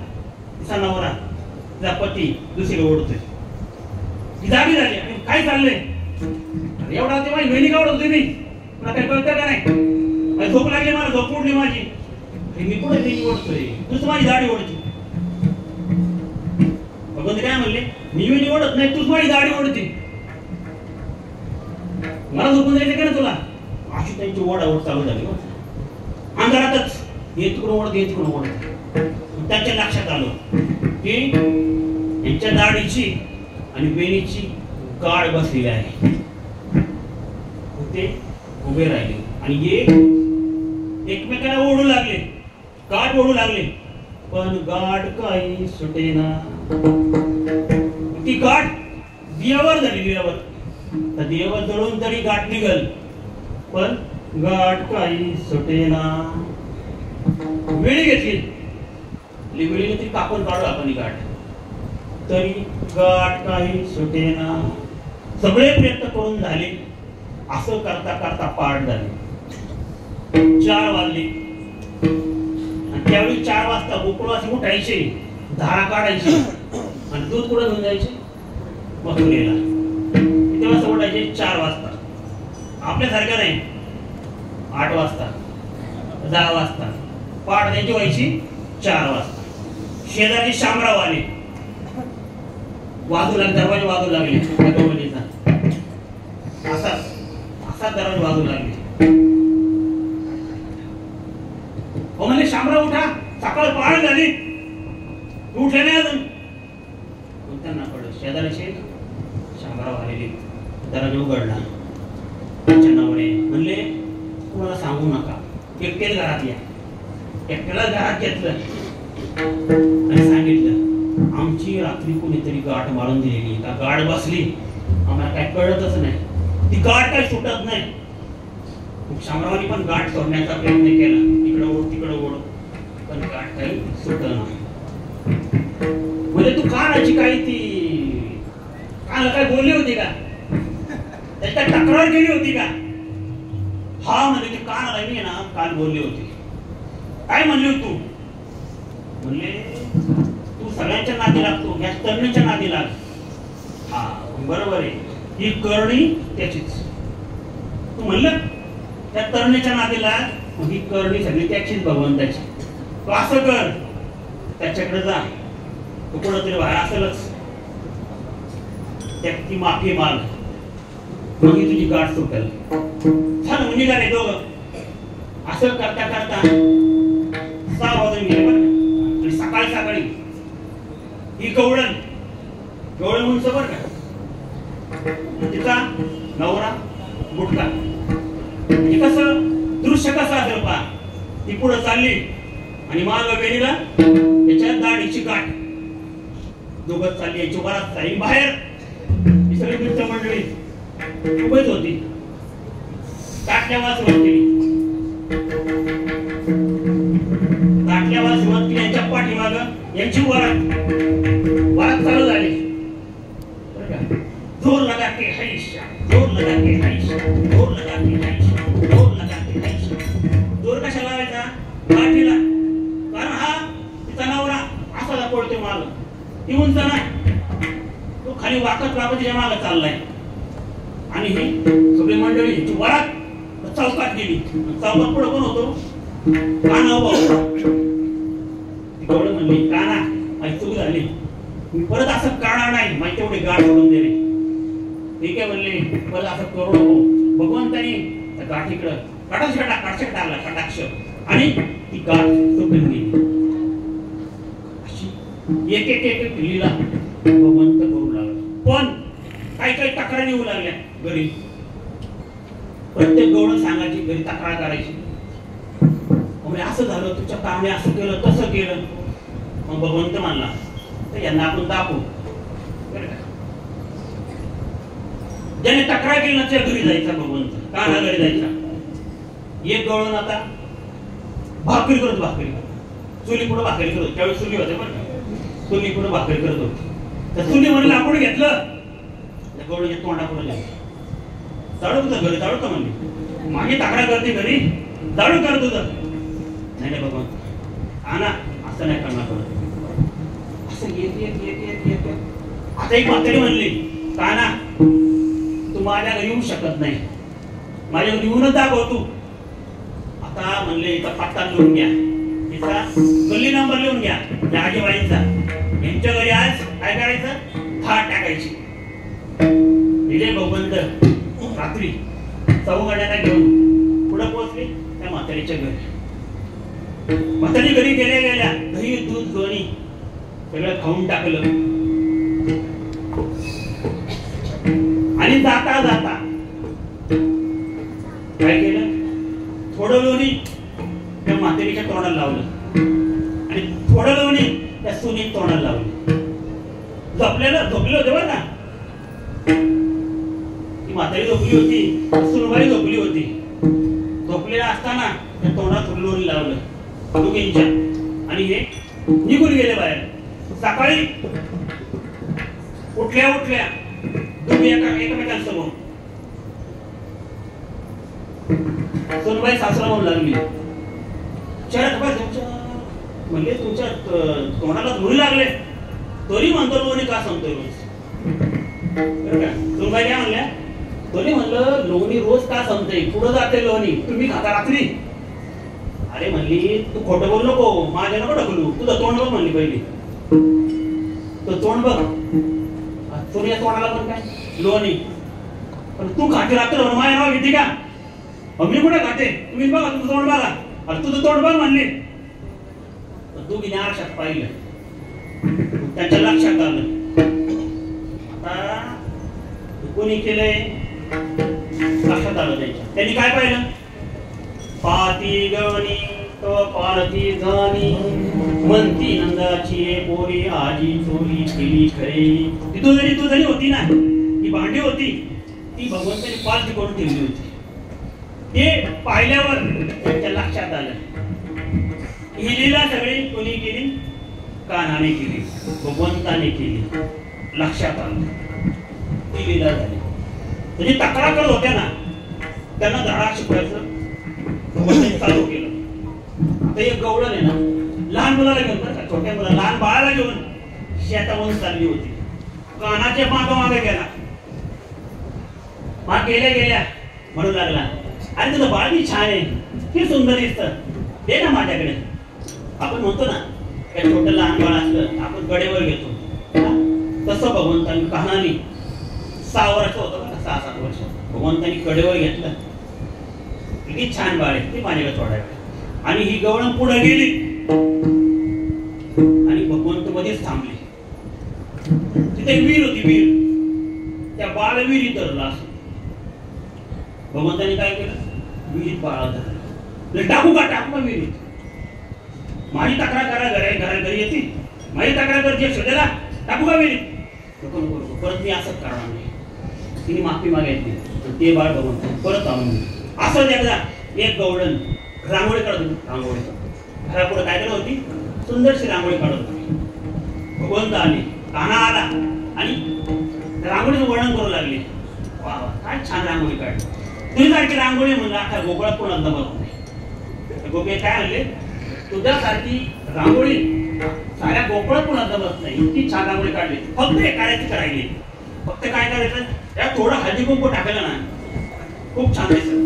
तिचा नवरा तिचा पती दुसरीकडे ओढतोय. ती जागी झाली. आणि काय चाललंय? एवढा होते माझी वेणी काढत होती मी, मला काही कळतं का नाही? झोप लागली, मला झोप मोडली माझी. मी कुठे वेणी ओढतोय? तूच माझी दाढी ओढते. भगवंत काय म्हणले? मी वेणी ओढत नाही, तूच माझी दाढी ओढते. मला झोपून जायचं का ना तुला? अशी त्यांची ओढाओढ चालू झाली. अंधारातच हे तिकडून ओढत, हे तिकडून ओढत. त्यांच्या लक्षात आलं की यांच्या दाढीची आणि वेणीची गाड बसलेली आहे. ते उभे राहिले आणि हे एकमेकांना ओढू लागले, गाठ ओढू लागले. पण गाठ काही सुटेना. ती गाठ दियावर झाली. दियावर तर दियावर जळून तरी गाठ निघल, पण गाठ काही सुटेना. वेळी घेतली, वेळी ती कापून काढू आपण ही गाठ, तरी गाठ काही सुटेना. सगळे प्रयत्न करून झाले. असं करता करता पाठ झाले. 4 वाजले आणि त्यावेळी 4 वाजता गोकुळवासी उठायचे, धारा काढायची आणि दूध कुठं घेऊन जायचे? मथुरेला. तेव्हा सोडायचे 4 वाजता. आपल्यासारख्या नाही 8 वाजता 10 वाजता. पाठ त्यांची व्हायची 4 वाजता. शेजारी शामराव आले, वाजू लागले, दरवाजे वाजू लागले. असा दरवाजे वाजू लागले. हो म्हणजे शामराव उठा, सकाळ पहाड झाली, तू उठले नाही अजून. त्यांना कळलं शेजारीचे शामराव आलेले. दरवाजा उघडला. त्यांच्या नवरे म्हणले तुम्हाला सांगू नका, एकटेच घरात या. एकट्याला घरात घेतलं आणि सांगितलं आमची रात्री कोणीतरी गाठ मारून दिलेली का गाठ बसली, आम्हाला काय कळतच नाही, ती गाठ काय सुटत नाही. शामरावांनी पण गाठ सोडण्याचा प्रयत्न केला, इकडं ओढ तिकडं ओढ, पण गाठ काही सुटना. म्हणजे तू कानाची काही ती कानाला काय बोलली होती का? त्याच्या तक्रार केली होती का? हा म्हणजे ते कानाला मी ना काल बोलली होती. काय म्हणली होती तू? म्हणले तू सगळ्यांच्या नादी लागतो, या तरुणीच्या नादी लाग. हा बरोबर आहे, ही करणी त्याचीच. तू म्हणलं त्या तरुणीच्या नादी लाग, ही करणी सगळी त्याचीच, भगवंताची. तू असं कर, त्याच्याकडे जा, तू कुठंतरी बाहेर असेलच, त्याची माफी माग, मग तुझी गाठ सुटेल. छान निघाले दोघं. असं करता करता 6 वाजून गेले बरं. आणि सकाळी सकाळी ही गवळण उंच बरं का, तिचा नवरा बुटका. म्हणजे कसं दृश्य कसं असेल पहा. ती पुढे चालली आणि माग वेणीला त्याच्या दाढीची गाठ. दोघं चालली, याची वरात चालली. बाहेर ही सगळी मित्र मंडळी उभीच होती. ताटल्यावर सुरुवात केली. यांच्या पाठीमाग यांची वरात चालू झाली. जोर लगा के हैशा, जोर लगा के हैशा, जोर लगा के हैशा, जोर लगा के हैशा. जोर कशाला लावायचा? गाठीला. कारण हा तिचा नवरा असाला पळतोय माग. ती उंच नाही, तो खाली वाकत तिच्या माग चाललाय. आणि ही सगळी मंडळी वरात चौकात गेली. चौकात पुढे कोण होतो? कान्हा उभा होता. ती गवळण म्हणली, कान्हा माझी चूक झाली, मी परत असं काढणार नाही, माझी तेवढी गाठ सोडून दिली. ठीक आहे म्हणले, परत असं करू नको. भगवंतानी त्या गाठीकडं कटाक्ष टाकला, कटाक्ष, आणि ती गाठ सुटून गेली. अशी एक एक एक पिल्लीला भगवंत करू लागला. पण काही तक्रारी येऊ लागल्या घरी. प्रत्येक गवळण सांगायची, घरी तक्रार करायची. असं झालं, तुझ्या कामाने असं केलं, तसं केलं. मग भगवंत मानला, तर यांना आपण दाखवू. ज्याने तक्रार केली ना त्या घरी जायचा भगवंत, कान्हा घरी जायचा. एक गवळण आता भाकरी चुली पुढे भाकरी करत. त्यावेळी चुली होते बरं का, चुली पुढे भाकरी करत होती. त्या चुलीवर लाकूड घेतलं, त्या गवळीच्या तोंडापुढे लागलं. जाळू तुझं घरी, जाळू का म्हणली. मागे तक्रार करते घरी, जाळू कर तुझं. नाही भगवंत, कान्हा असं नाही करणार. असं येत आता एक म्हातारी म्हणली, कान्हा तू माझ्या घरी येऊ शकत नाही, माझ्या घरी येऊनच दाखव तू. आता म्हणले इथं पत्ता लिहून घ्या, तिचा गल्ली नंबर लिहून घ्या, त्या आजीबाईंचा. यांच्या घरी आज काय करायचं? थाट टाकायची. दिले भगवंत. रात्री 4 गाड्यांना घेऊन पुढे पोहोचले त्या म्हातारीच्या घरी. म्हातारी घरी गेल्या दही दूध लोणी सगळं खाऊन टाकलं. आणि जाता जाता काय केलं? थोडं लोणी त्या म्हातारीच्या तोंडाला लावलं आणि थोडं लोणी त्या सुनीत तोंडाला लावलं. झोपले होते बरं ना. ती म्हातारी झोपली होती, सुनबाई झोपली होती. झोपलेला असताना त्या तोंडात थोडं लोणी लावलं दोघींच्या, आणि हे निघून गेले बाहेर. सकाळी उठल्या दोघी एकमेकांसमोर. सोनबाई सासरा म्हणू लागली, म्हणले तुमच्या तोंडाला धुरी लागले, तरी म्हणतो लोणी का सांगतोय रोज? सोनबाई काय म्हणल्या? तरी म्हणलं लोणी रोज का सांगतोय? पुढे जाते लोणी, तुम्ही खाता रात्री. अरे म्हणली तू खोटं बोल नको, माझ्या नको ढकलू, तुझं तोंड बघ म्हणली. पहिली तो तोंड बघ. तुझ्या तोंडाला पण काय लोणी, पण तू खाते रात्र माझ्या नाव घेते का? मी कुठे खाते? तुम्ही बघा तुझं तोंड बघा. अरे तुझं तोंड बघ म्हणले. दोघीने आरशात पाहिलं, त्यांच्या लक्षात आलं आता कोणी केलंय. लक्षात आलं त्यांनी काय पाहिलं? पाती गवणी तो पालती जाणी, म्हणती नंदाची पोरी आजी चोरी केली खरी. ती तुझरी होती ना, ती भांडी होती, ती भगवंताने पालती करून ठेवली होती. ते पाहिल्यावर त्यांच्या लक्षात आलं ही लीला सगळी कोणी केली? कान्हाने केली, भगवंताने केली. लक्षात आलं ती लीला झाली. म्हणजे तक्रार करत होत्या ना, त्यांना धडा शिकवायचं भगवंताने चालू केलं. आता एक गवळण आहे ना, लहान मुलाला घेऊन, बरं का, छोट्या मुला लहान बाळाला घेऊन शेतावरून चालली होती. कान्हाच्या मागे गेला. माग गेल्या म्हणू लागला, अरे तुझं बाळ बी छान आहे, किती सुंदर दिसतं, दे ना माझ्याकडे. आपण म्हणतो ना काय छोटं लहान बाळ असलं आपण गडेवर घेतो, तसं भगवंतांनी कान्हाने 6 वर्ष होतं का, 6-7 वर्ष. भगवंतांनी कडेवर घेतलं. किती छान बाळ आहे ते माझ्याकडे सोडायला. आणि ही गवळण पुढे गेली आणि भगवंत मध्येच थांबले. तिथे वीर होती, वीर. त्या बाळ विहिरीत धरला. भगवंतांनी काय केलं, विहिरीत बाळा धरलं. टाकू का विहिरीत. माझी तक्रार करा, घरी येते. माझी तक्रार कर, जे शोधायला टाकू का विहिरीत. नको नको नको, परत मी असंच करणार नाही. तिने माफी मागायची. ते बाळ भगवंत परत आणून असं एकदा एक गवळण रांगोळी काढत होती. रांगोळी घरापुढे काय करत होती, सुंदरशी रांगोळी काढत होती. भगवंत आले, कान्हा आला आणि रांगोळीचं वर्णन करू लागले. वा वा, काय छान रांगोळी काढली. तुझ्यासारखी रांगोळी म्हणलं आता गोकुळात कोणाला जमत नाही. गोपे काय म्हणले, तुझ्यासारखी रांगोळी साऱ्या गोकुळात कोणाला जमत नाही. इतकी छान रांगोळी काढली. फक्त एकाची करायची. फक्त काय करायचं, त्या थोडं हळदी कुंकू टाकलं ना, खूप छान दिसत.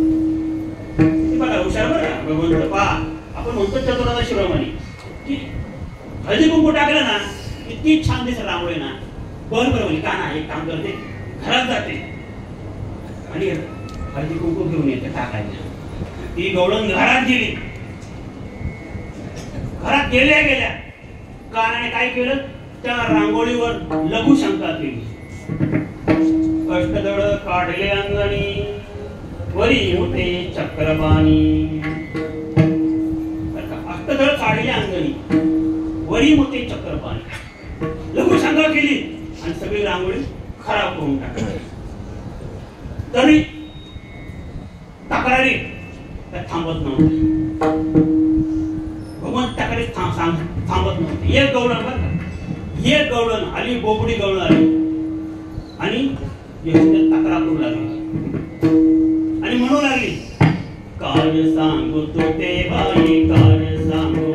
बघा हुशार बरं भगवंत. पहा, आपण म्हणतो चतुराचा शिरोमणी की हळदी कुंकू टाकलं ना इतकी छान दिसत रांगोळी ना. बरोबर म्हणजे का ना, एक काम करते, घरात जाते आणि हळदी कुंकू घेऊन येते टाकायला. ती गवळण घरात गेली. घरात गेल्या कानाने काय केलं, त्या रांगोळीवर लघुशंका केली. कष्टदळ काढले अंगणी, वरी मोठे चक्रपाणी. अष्टदळ काढले अंगणी, वरी मोठे चक्रपाणी. लघुशंका केली आणि सगळी रांगोळी खराब करून टाकली. तरी तक्रारी थांबत नव्हते. भगवंत तक्रारी थांबत नव्हते. एक गवळण बरं का, एक गवळण आली, बोबडी गवळण आली आणि तक्रार करू लागली आणि म्हणू लागली, काय सांगू तो ते बाई, काय सांगू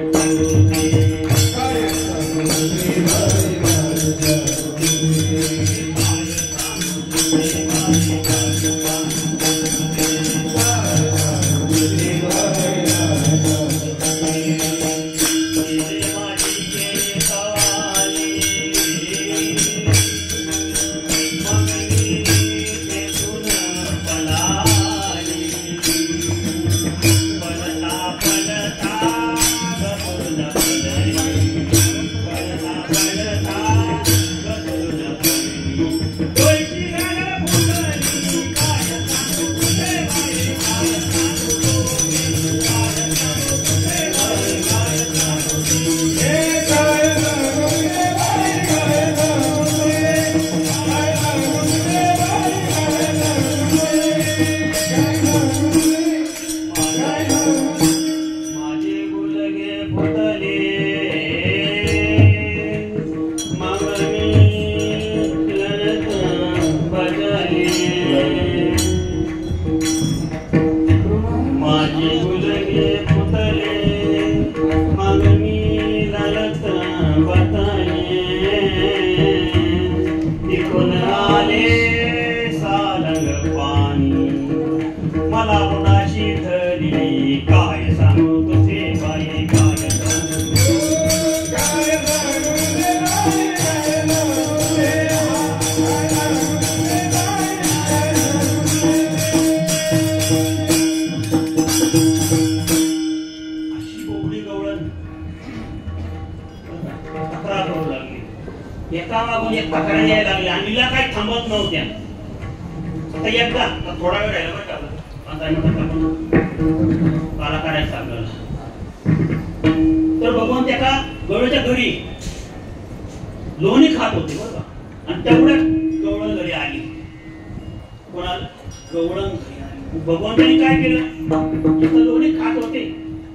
भगवंतांनी काय केलं, जिथं लोणी खात होते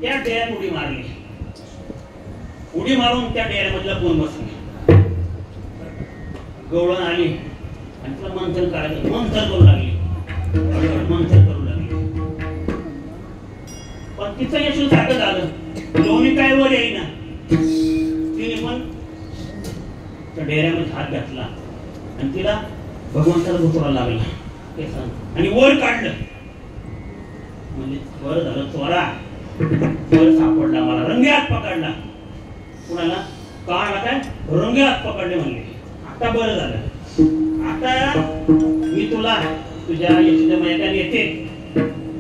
त्या डेऱ्यात उडी मारली. उडी मारून त्या डेऱ्यामधला कोण बसले. गवळण आली आणि तुला मंथन करायचं, मंथन करू लागली, मंथन करू लागली. पण तिचं यश सारखं झालं. लोणी काय वर येईना. तिने पण त्या डेऱ्यामध्ये हात घातला आणि तिला भगवंताला धुतरा लागला आणि वर काढलं. म्हणजे वर झालं चोरा, वर सापडला, मला रंग्यात पकडला. कुणाला काळाला काय रंग्यात पकडले म्हणले. आता बरं झालं. आता मी तुला तुझ्या यशोदेमायेकडे येते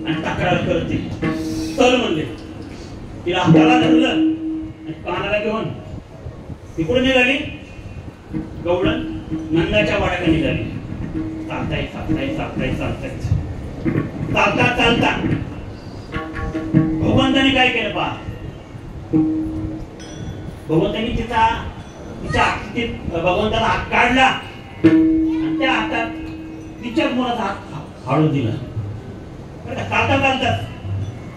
आणि तक्रार करते. चल म्हणले. तिला हाताला धरलं आणि कानाला घेऊन ती कुठे निघाली? गवळण नंदाच्या वाड्याकडे निघाली. चालताय चालताय चालताय चालताय चालता चालता भगवंताने काय केलं पहा. भगवंतानी तिच्या भगवंताला हात काढला आणि त्या हातात तिच्या मुलाचा हात हाडून दिला. चालता चालता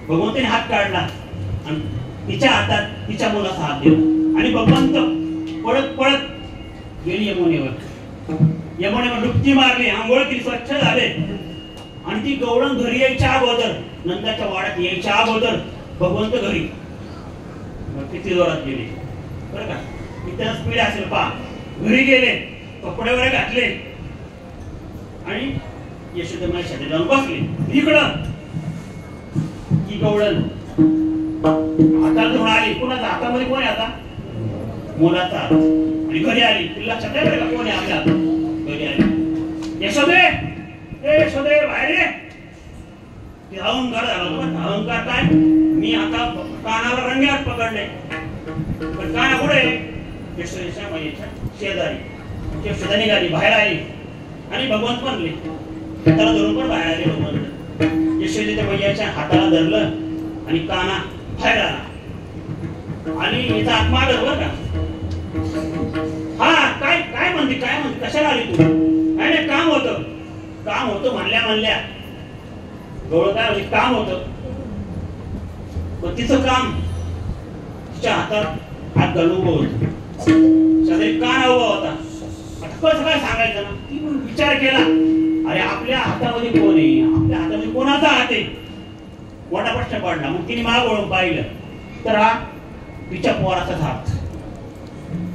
भगवंताने हात काढला आणि तिच्या हातात तिच्या मुलाचा हात दिला आणि भगवंत पळत पळत गेली यमुनेवर. यमुनेवर डुबकी मारली, आंघोळ केली, स्वच्छ झाले आणि ती गवळण घरी यायच्या अगोदर, नंदाच्या वाड्यात यायच्या अगोदर भगवंत घरी किती जोरात गेले बरं का. किती स्पीड असेल पहा. घरी गेले, कपडे वगैरे घातले आणि यशोदेमाई शेतात जाऊन बसले. इकडं ही गवळण हातात धरून आली. कोणाच्या हातामध्ये कोण आहे आता? मुलाचा हात. आणि घरी आली. तिला लक्षात आहे बरं का कोण आहे आपल्या हातात. घरी आली. यशोदे, ए यशोदे बाहेर ये. अहंकार झाला. अहंकार काय? मी आता कानाला रंग्यात पकडले. पण काना पुढे यशोदेच्या माईच्या शेजारी यशोदा निघाली, बाहेर आली आणि भगवंत म्हणले. हाताला धरून पण बाहेर आले भगवंत. यशोदेच्या मैयाच्या हाताला धरलं आणि काना बाहेर आला आणि याचा आत्मा बरं का. हा काय काय म्हणते काय म्हणते कशाला आली तू? नाही काम होतं. काम होतं म्हणल्या गवळ काय म्हणजे काम होतं. पण तिचं काम तिच्या हातात हात घालून उभं होतं. शेजारी कान उभा होता. आता कसं काय सांगायचं ना. ती पण विचार केला, अरे आपल्या हातामध्ये कोण आहे? आपल्या हातामध्ये कोणाचा हात आहे? मोठा प्रश्न पडला. मग तिने माग वळून पाहिलं तर हा तिच्या पोराचाच हात.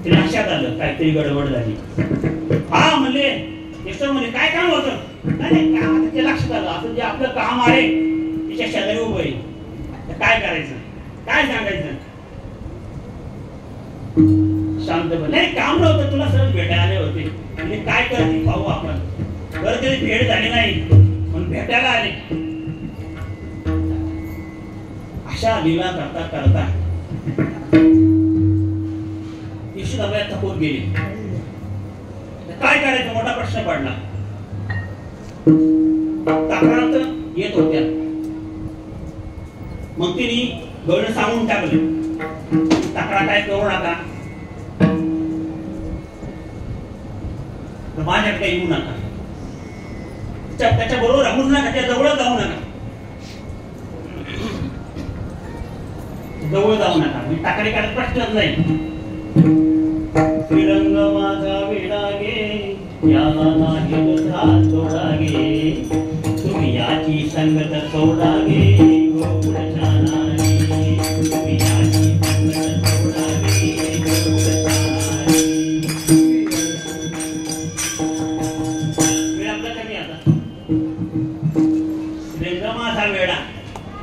तिला लक्षात आलं काहीतरी गडबड झाली. हा म्हणले यशोदा म्हणजे काय काम होतं? नाही काम आता ते लक्षात आलं. असं जे आपलं काम आहे तिच्या शेजारी उभं आहे. काय करायचं? काय सांगायचं? शांत नाही काम नव्हतं. तुला सहज भेटायला आले होते. म्हणजे काय करते पाहू आपण. बरं तरी भेट झाली नाही पण भेटायला आले. अशा लीला करता करता यशोदाबाई थकून गेली. काय करायचं मोठा प्रश्न पडला. तक्रार तर येत होत्या. मग तिने गवळण सांगून टाकले तक्रार काय करू नका, माझ्याकडे येऊ नका, त्याच्या बरोबर राहूच नका, त्या जवळ जाऊ नका, जवळ जाऊ नका. मी टाकडी काढत प्रश्नच नाही. विरंग माझा वेडा गे याला नाही सोडा गे, तुम्ही याची संगत सोडा गे गोकुळच्या नारी, तुम्ही याची संगत सोडा गे गोकुळच्या नारी. वेळ आपला कमी आता. विरंग माझा वेडा,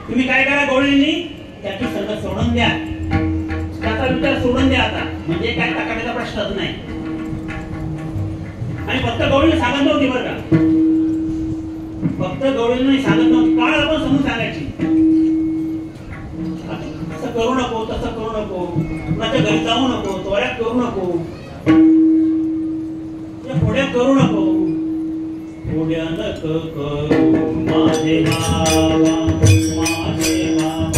तुम्ही काय करा गोळींनी त्याची संगत सोडून द्या, त्याचा विचार सोडून द्या आता. म्हणजे काय टाकायचा प्रश्नच नाही. आणि फक्त गवळीने सांगत नव्हती बरं का, फक्त गवळीने सांगत नव्हती, काळ आपण समजून सांगायची. असं करू नको, तसं करू नको, कुणाच्या घरी जाऊ नको, चोऱ्यात करू नको, पुढ्या करू नको, पुढ्या नको करू माझे बाबा माझे बाबा.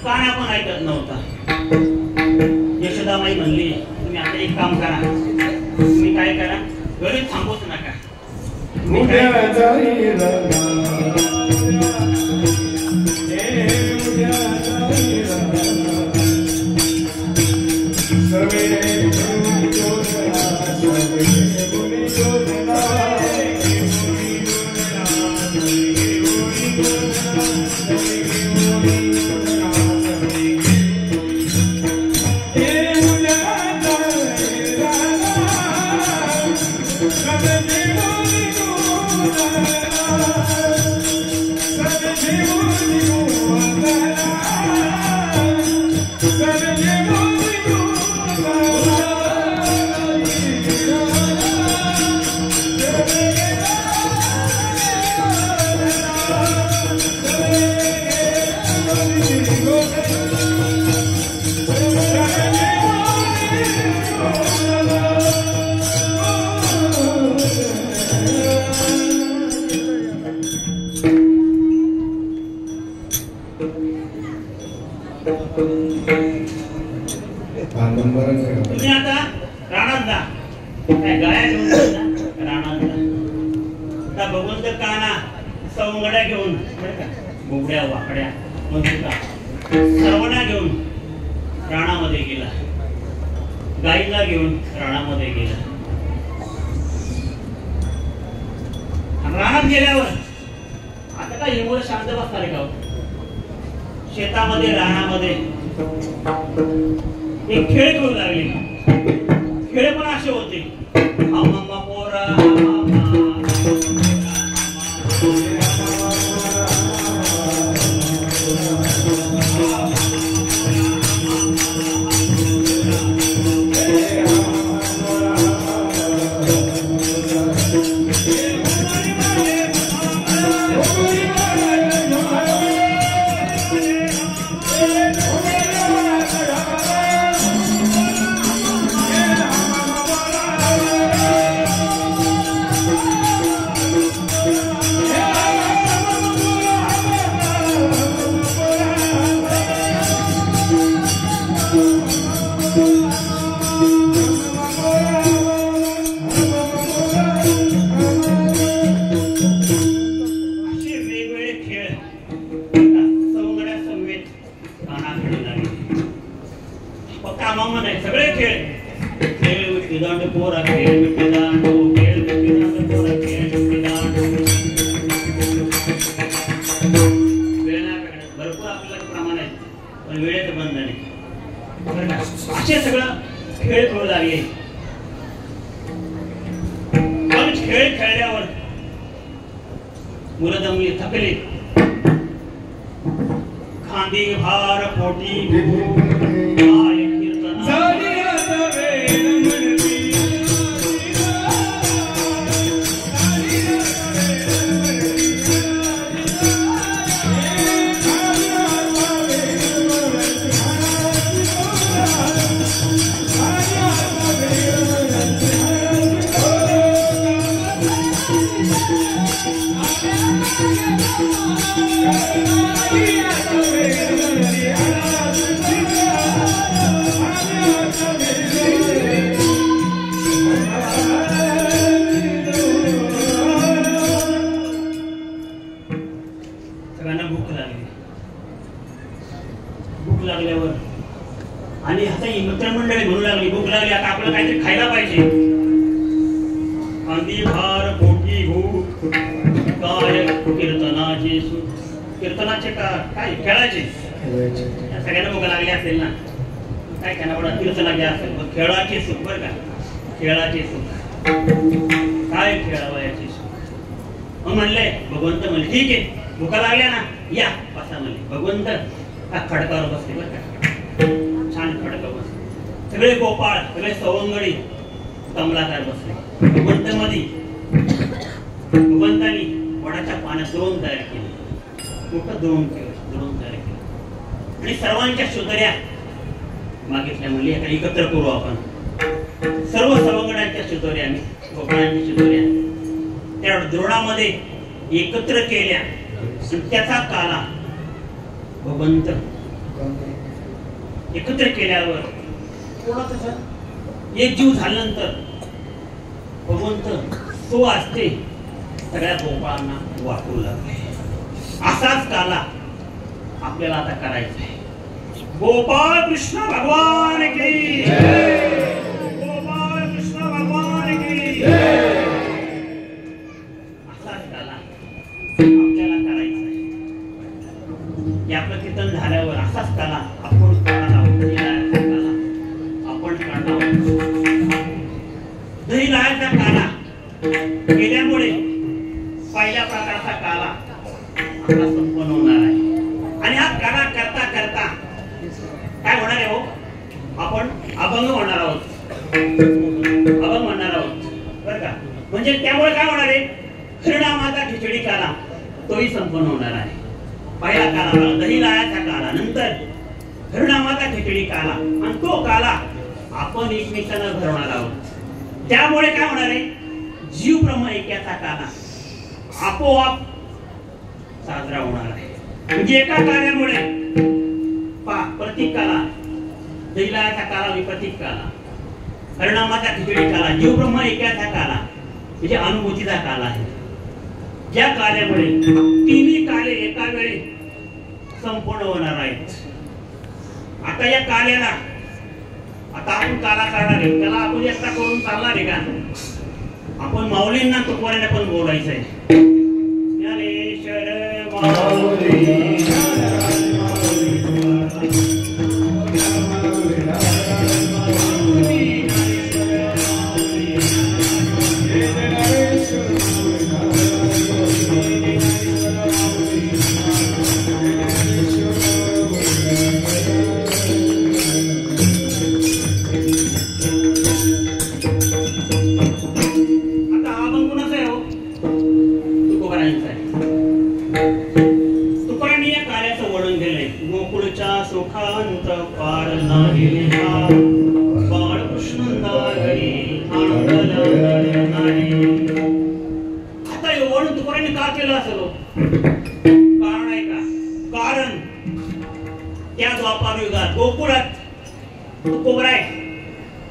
काना पण ऐकत नव्हता. यशोदामाई म्हणली तुम्ही आता एक काम करा, तुम्ही काय करा, घरी थांबवूच नका. तुम्ही आता रानात जा, काय गाया घेऊन रानात जा. आता बघून तर काना सवंगड्या घेऊन बुबड्या वाकड्या सर्वांना घेऊन रानामध्ये गेला, गाईला घेऊन रानामध्ये गेला. रानात गेल्यावर आता काय एवढं शांत बसणार आहे का? शेतामध्ये रानामध्ये एक खेळ खेळू लागले. खेळ पण असे होते, मामा पोरा असे सगळं खेळ खेळू लागले. पण खेळ खेळल्यावर मुलं दमली, थकली, खांदी भार पोटी भूक लागल्यावर आणि आता ही मित्रमंडळी म्हणू लागली भूक लागली आता आपल्याला काहीतरी खायला पाहिजे. अंगी भार पोटी भूक काय कीर्तनाचे कीर्तनाचे का काय खेळाचे या सगळ्यांना भूक लागली असेल ना काय त्यांना पण कीर्तन लागले असेल मग खेळाचे सुख बरं का खेळाचे सुख काय खेळावयाचे सुख. मग म्हणले भगवंत म्हणले ठीक आहे भूका लागल्या ना या बसा म्हणले. भगवंत हा खडकावर बसले बरं का छान खडका बसले सगळे गोपाळ सगळे सवंगडी कमलाकार बसले. भगवंत मध्ये भगवंतानी वडाच्या पाण्यात द्रोण तयार केले मोठं द्रोण तयार केलं आणि सर्वांच्या सुंदर्या मागितल्या म्हणले आता एकत्र करू आपण सर्व सवंगडांच्या सुंदर्या गोपाळांच्या सुंदर्या त्या द्रोणामध्ये एकत्र केल्या आणि त्याचा काला भगवंत एकत्र केल्यावर एक जीव झाल्यानंतर भगवंत तो असते सगळ्या गोपाळांना वाटू लागले. असाच काला आपल्याला आता करायचा आहे. गोपाळ कृष्ण भगवान की गोपाळ कृष्ण भगवान की असाच काला आपल्याला करायचा आहे. हे आपलं कीर्तन झाल्यावर असाच काला आपण करणार आपण करणार दही लायचा काला केल्यामुळे पहिल्या प्रकारचा काला आपला संपन्न होणार आहे आणि हा काला करता करता काय होणार आहे हो आपण अभंग होणार आहोत अभंग म्हणणार आहोत बरं का. म्हणजे त्यामुळे काय होणार आहे हरिनामाचा खिचडी काला तोही संपन्न होणार आहे. पहिला काला दही लायाचा काला नंतर हरिनामाचा खिचडी काला आणि तो काला आपण एकमेकांना भरवणार आहोत. त्यामुळे काय होणार आहे जीव ब्रह्म ऐक्याचा काला आपोआप साजरा होणार आहे. म्हणजे एका कार्यामुळे प्रतीक काला दैलाचा काला विप्रतीक काला हरिनामाचा खिचडी काला जीव ब्रह्म ऐक्याचा काला म्हणजे अनुभूतीचा काला आहे. ज्या कार्यामुळे तिन्ही काले एका वेळी संपूर्ण होणार आहेत. आता या कार्याला आता आपण काला करणार आहे त्याला आपण एकटा करून चालणार आहे का आपण माऊलींना तुकोऱ्याने पण बोलायचं आहे. ज्ञानेश्वर माऊली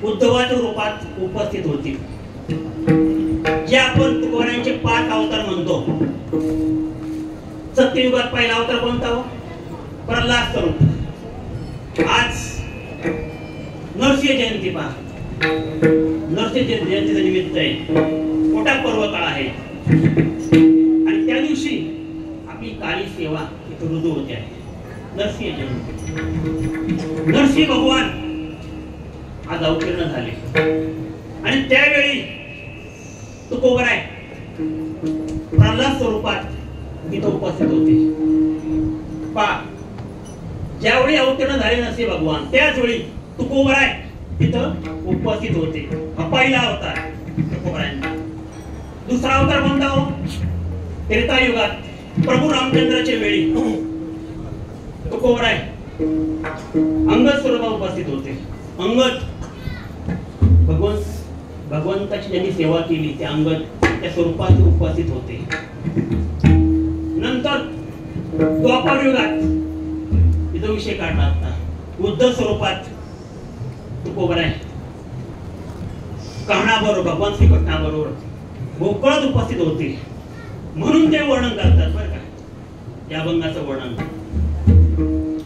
उद्धवाच्या रूपात उपस्थित होती. जे आपण तुकोबारायांचे 5 अवतार म्हणतो. सत्ययुगात पहिला अवतार कोणता हो प्रल्हाद स्वरूप. आज नरसिंह जयंती पहा नरसिंह जयंतीचं निमित्त आहे मोठा पर्व काळ आहे आणि त्या दिवशी आपली काली सेवा इथे रुजू होते आहे. नरसिंह जयंती नरसिंह भगवान आज अवतीर्ण झाले आणि त्यावेळी तुकोबाराय प्रल्हाद स्वरूपात तिथे उपस्थित होते. पहा ज्यावेळी अवतीर्ण झाले नरसिंह भगवान त्याच वेळी तुकोबाराय तिथं उपस्थित होते. हा पहिला अवतार तुकोबारायांचा. दुसरा अवतार कोणता हो त्रेतायुगात प्रभू रामचंद्राच्या वेळी तुकोबाराय अंगद स्वरूपात उपस्थित होते. अंगद भगवंताची ज्यांनी सेवा केली त्या अंगद त्या स्वरूपात उपस्थित होते. नंतर द्वापर युगात तिथं विषय काढला असता उद्धव स्वरूपात तुकोबाराय कहणाबरोबर भगवान श्रीकृष्णाबरोबर गोकुळात उपस्थित होते. म्हणून ते वर्णन करतात बरं का या अभंगाचं वर्णन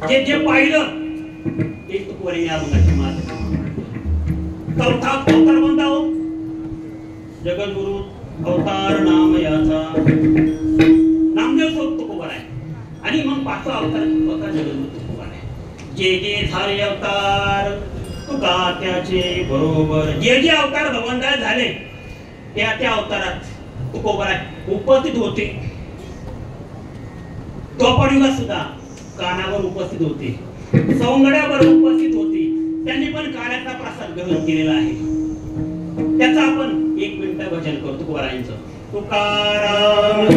जे जे पाहिलं एक तुकोबारांनी अभंगाची माळ चौथा अवतार कोणता हो? जगद्गुरु अवतार नाम याचा नामदेव सोबत तुकोबार आहे. आणि मग पाचवा अवतार होता जगद्गुरु तुकोबार आहे. जे जे झाले अवतार तुका त्याचे बरोबर. जे जे अवतार भगवंता झाले त्या त्या अवतारात तुकोबार उपस्थित होते. द्वापारयुगात सुद्धा कानावर उपस्थित होते, सवंगड्यावर उपस्थित होते. त्यांनी पण कानाचा प्रसाद ग्रहण केलेला आहे. त्याचा आपण 1 मिनिट भजन करतो तुकोबारांचं. तुकाराम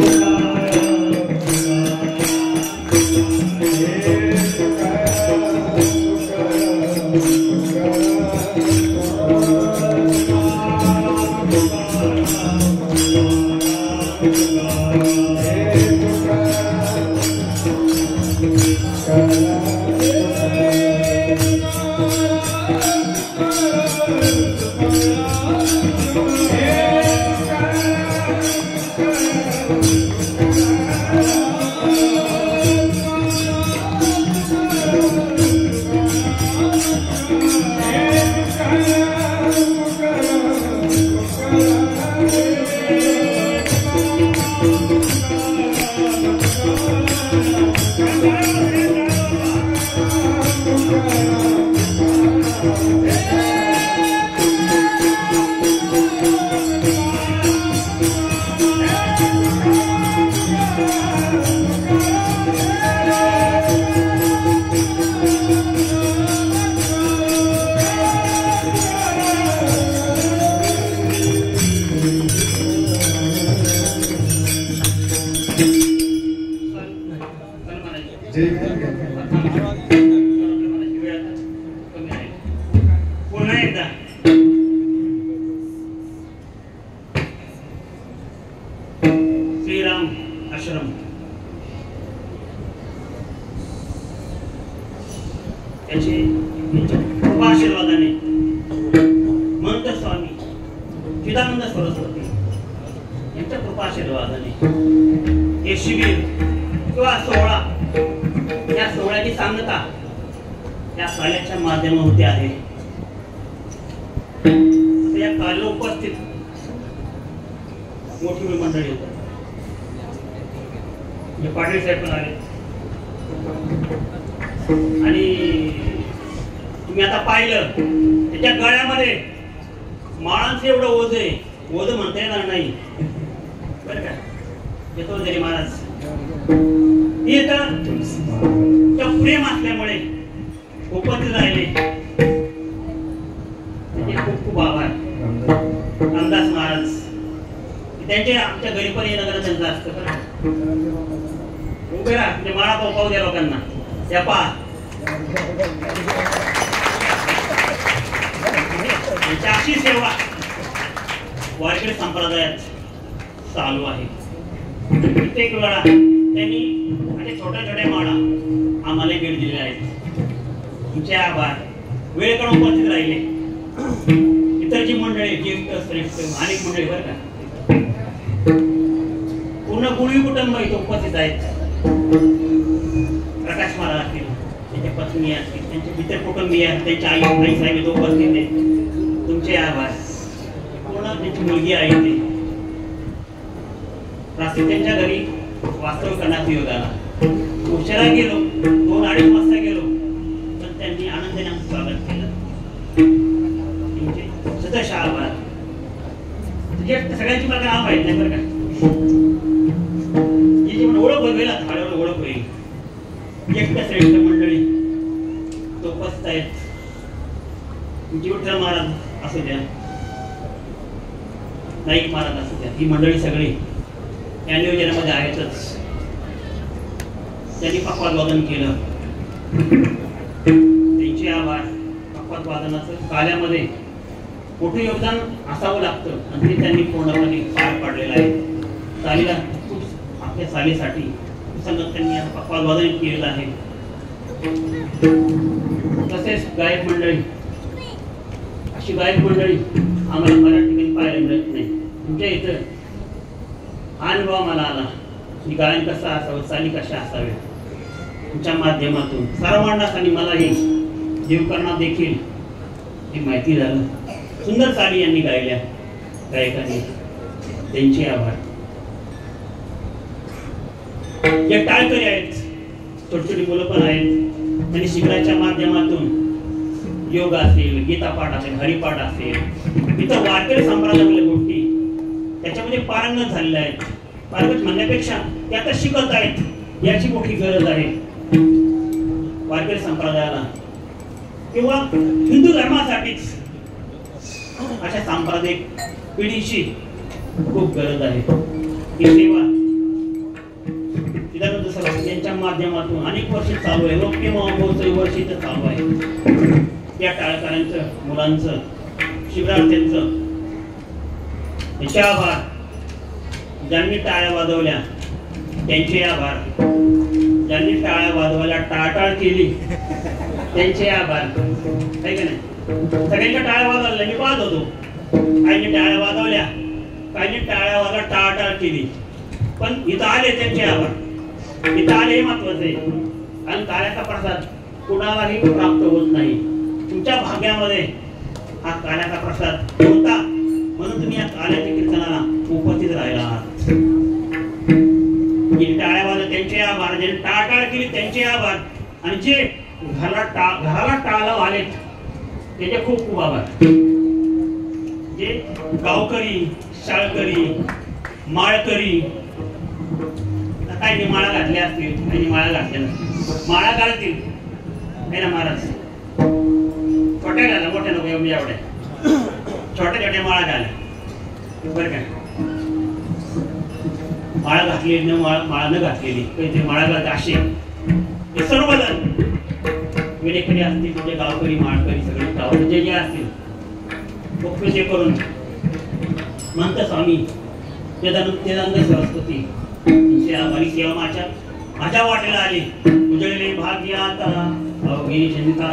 पुन्हा एकदा श्रीराम आश्रम त्याचे कृपा आशीर्वादाने महंत स्वामी चिदानंद सरस्वती यांच्या कृपा आशीर्वादाने हे शिबिर किंवा सोहळा, या सोहळ्याची सांगता या काल्याच्या माध्यमावरती आहे. या काल्याला उपस्थित मोठी मंडळी होतात. पाटील साहेब पण आले आणि तुम्ही आता पाहिलं त्याच्या गळ्यामध्ये माळांचं एवढं ओझ आहे. ओझ म्हणता येणार नाही बरं का. जसोदरी महाराज प्रेम असल्यामुळे उपस्थित राहिले. खूप खूप आभार. रामदास महाराज त्यांचे आमच्या घरी पण येणं त्यांचं असतं. उभे राहा म्हणजे माळा पाहू द्या लोकांना. त्या पहा अशी सेवा वारकरी संप्रदायात चालू आहे. प्रत्येक वेळा त्यांनी आणि छोट्या छोट्या माळा आम्हाला भेट दिलेल्या आहेत. तुमचे आभार. वेळ काढून उपस्थित राहिले. इतर जी मंडळी ज्येष्ठ श्रेष्ठ अनेक मंडळी बरं का पूर्ण गुळी कुटुंब इथे उपस्थित आहेत. प्रकाश महाराज असतील, त्यांच्या पत्नी असतील, त्यांचे इतर कुटुंबीय, त्यांच्या आई साहेब इथे उपस्थित आहेत. तुमचे आभार. पूर्ण त्यांची मुलगी आहे ते रात्री त्यांच्या घरी वास्तव करण्यात योग आला. उशिरा गेलो, 2-2:30 वाजता गेलो, पण त्यांनी आनंदाने आमचं स्वागत केलं. सतत आभार. सगळ्यांची मला नाव माहित नाही बरं का. ओळख होईल आता हळूहळू ओळख होईल. एकट्या श्रेष्ठ मंडळी तो उपस्थित आहेत. विठ्ठल महाराज असू द्या, नाईक महाराज असू द्या, ही मंडळी सगळी या नियोजनामध्ये आहेतच. त्यांनी पखवाद वादन केलं. त्यांचे आभार. पखवाद वादनाचं काल्यामध्ये मोठं योगदान असावं लागतं आणि ते त्यांनी पूर्णपणे पार पाडलेलं आहे. चालीला आपल्या चालीसाठी संघटनांनी पखवाद वादन केलेलं आहे. तसेच गायक मंडळी, अशी गायक मंडळी आम्हाला बऱ्याच ठिकाणी पाहायला मिळत नाही. तुमच्या इथं हा अनुभव मला आला की गायन कसं असावं, चाली कशा असाव्या. तुमच्या माध्यमातून सर्वांना आणि मलाही देवकर्णात देखील हे माहिती झालं. सुंदर चाली यांनी गायल्या गायकांनी, त्यांचे आभार. जे टाळकरी आहेत, छोटी छोटी मुलं पण आहेत, त्यांनी शिबिराच्या माध्यमातून योग असेल, गीतापाठ असेल, हरिपाठ असेल, इतर वारकरी संप्रदायातल्या गोष्टी त्याच्यामध्ये पारंगत झालेल्या आहेत. पारंगत म्हणण्यापेक्षा ते आता शिकत आहेत, याची मोठी गरज आहे वारकरी संप्रदायाला किंवा हिंदू धर्मासाठीच. अशा सांप्रदायिक पिढीची खूप गरज आहे. ही सेवा चिदानंद सरस्वती यांच्या माध्यमातून अनेक वर्ष चालू आहे. रौप्य महोत्सव वर्षी तर चालू आहे. या टाळकऱ्यांचं, मुलांचं, शिबिरार्थ्यांचं त्यांचे आभार. ज्यांनी टाळ्या वाजवल्या त्यांचे आभार. ज्यांनी टाळ्या वाजवायला टाळटाळ केली त्यांचे आभार. आहे का नाही? सगळ्यांच्या टाळ्या वाजवल्या, मी पाहत होतो. काहींनी टाळ्या वाजवल्या, काहींनी टाळ्या वाजवल्या टाळटाळ केली, पण इथं आले त्यांचे आभार. इथं आले हे महत्वाचं आहे. आणि टाळ्याचा प्रसाद कुणालाही प्राप्त होत नाही. तुमच्या भाग्यामध्ये हा काल्याचा प्रसाद होता, म्हणून तुम्ही या काल्याच्या कीर्तनाला उपस्थित राहिला आहात. टाळ्या वाजवल्या त्यांचे आभार, ज्यांनी टाळटाळ केली त्यांचे आभार, आणि जे घराला टाळला आलेत त्याचे खूप खूप आभार. जे गावकरी, शाळकरी, माळकरी, काही माळा घातल्या असतील, काही माळा घातल्या नसतील, माळा घालतील आहे ना महाराज. छोट्या घाला, मोठ्या नको एवढ्या छोट्या छोट्या माळा घाला बरं का. माळा घातलेली न माळा न घातलेली, काहीतरी माळा घालते असे हे सर्वजण विलेखनी असतील, तुझे गावकरी, माळकरी सगळे गावकरी जे जे असतील उपयोग करून म्हणत स्वामी चिदानंद सरस्वती आभारी. सेवा माझ्या वाटेला आली. उजळले भाग्याता अवघी चिंता.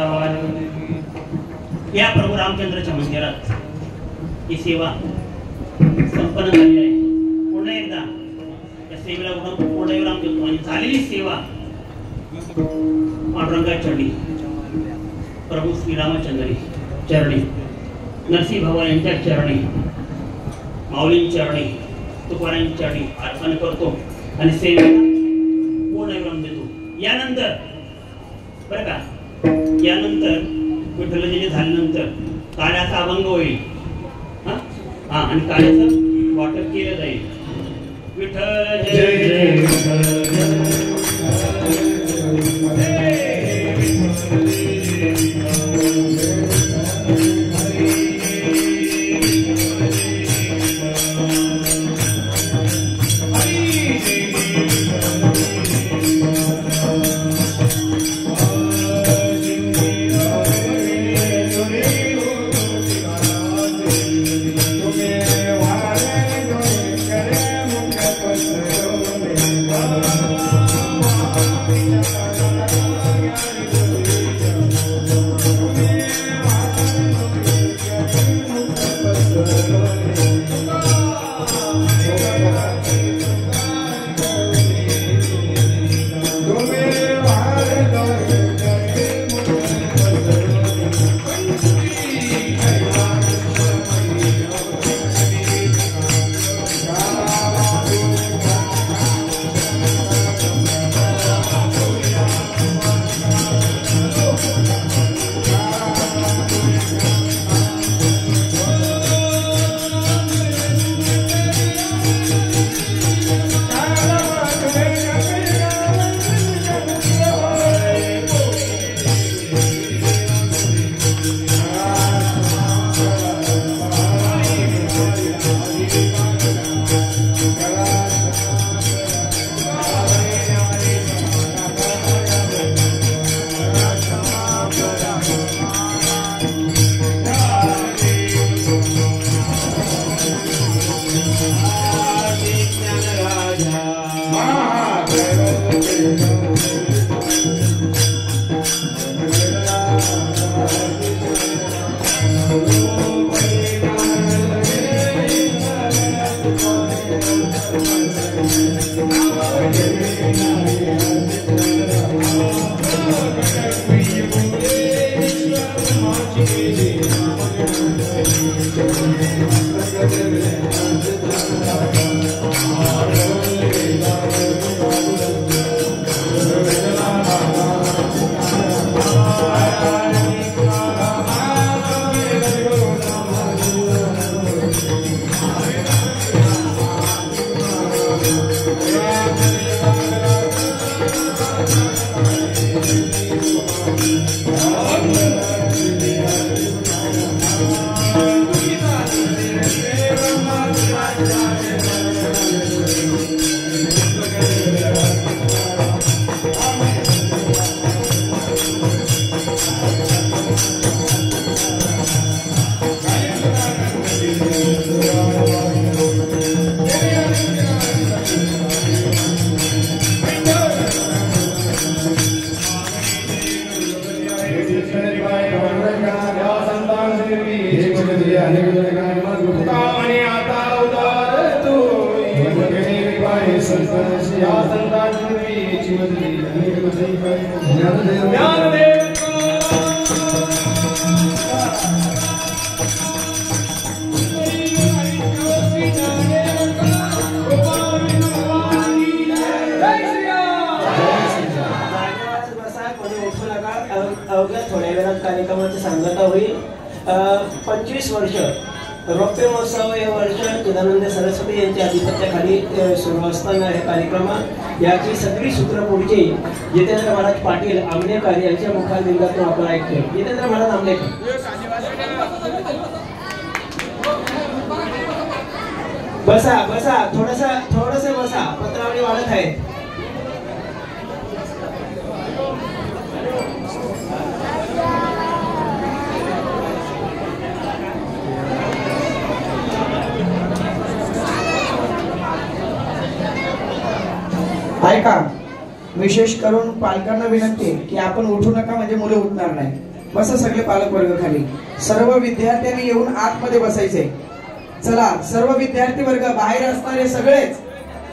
या प्रभू रामचंद्राच्या मंदिरात ही सेवा संपन्न झाली आहे. पुन्हा एकदा या सेवेला पूर्ण विराम देतो. आणि झालेली सेवा पांडुरंगा चरणी, प्रभू श्रीरामचंद्री चरणी, नरसिंह भगवान यांच्या चरणी, माऊलींच्या चरणी, तुकारांच्या चरणी अर्पण करतो आणि सेवेला पूर्ण विराम देतो. यानंतर बरं का, यानंतर विठ्ठलजी झाल्यानंतर काल्याचा अभंग होईल. हा आणि काल्याचं वाटप केलं जाईल. विठ्ठल जय जय अवघ्या थोड्या वेळात कार्यक्रमाची सांगता होईल. 25 वर्ष रौप्य महोत्सव हे वर्ष चिदानंद सरस्वती यांच्या आधिपत्याखाली सुरू असताना हे कार्यक्रम याची सगळी सूत्र पुढची जितेंद्र महाराज पाटील आंबेकर यांच्या मुखारबिंदातून आपण ऐकतोय. जितेंद्र महाराज आंबेकर, बसा बसा, थोडस बसा, पत्रावळी वाढत आहे. ऐका, विशेष करून पालकांना विनंती आहे की आपण उठू नका, म्हणजे मुलं उठणार नाही. बसा सगळे पालक वर्ग खाली. सर्व विद्यार्थ्यांनी येऊन आतमध्ये बसायचे. चला, सर्व विद्यार्थी वर्ग बाहेर असणारे सगळेच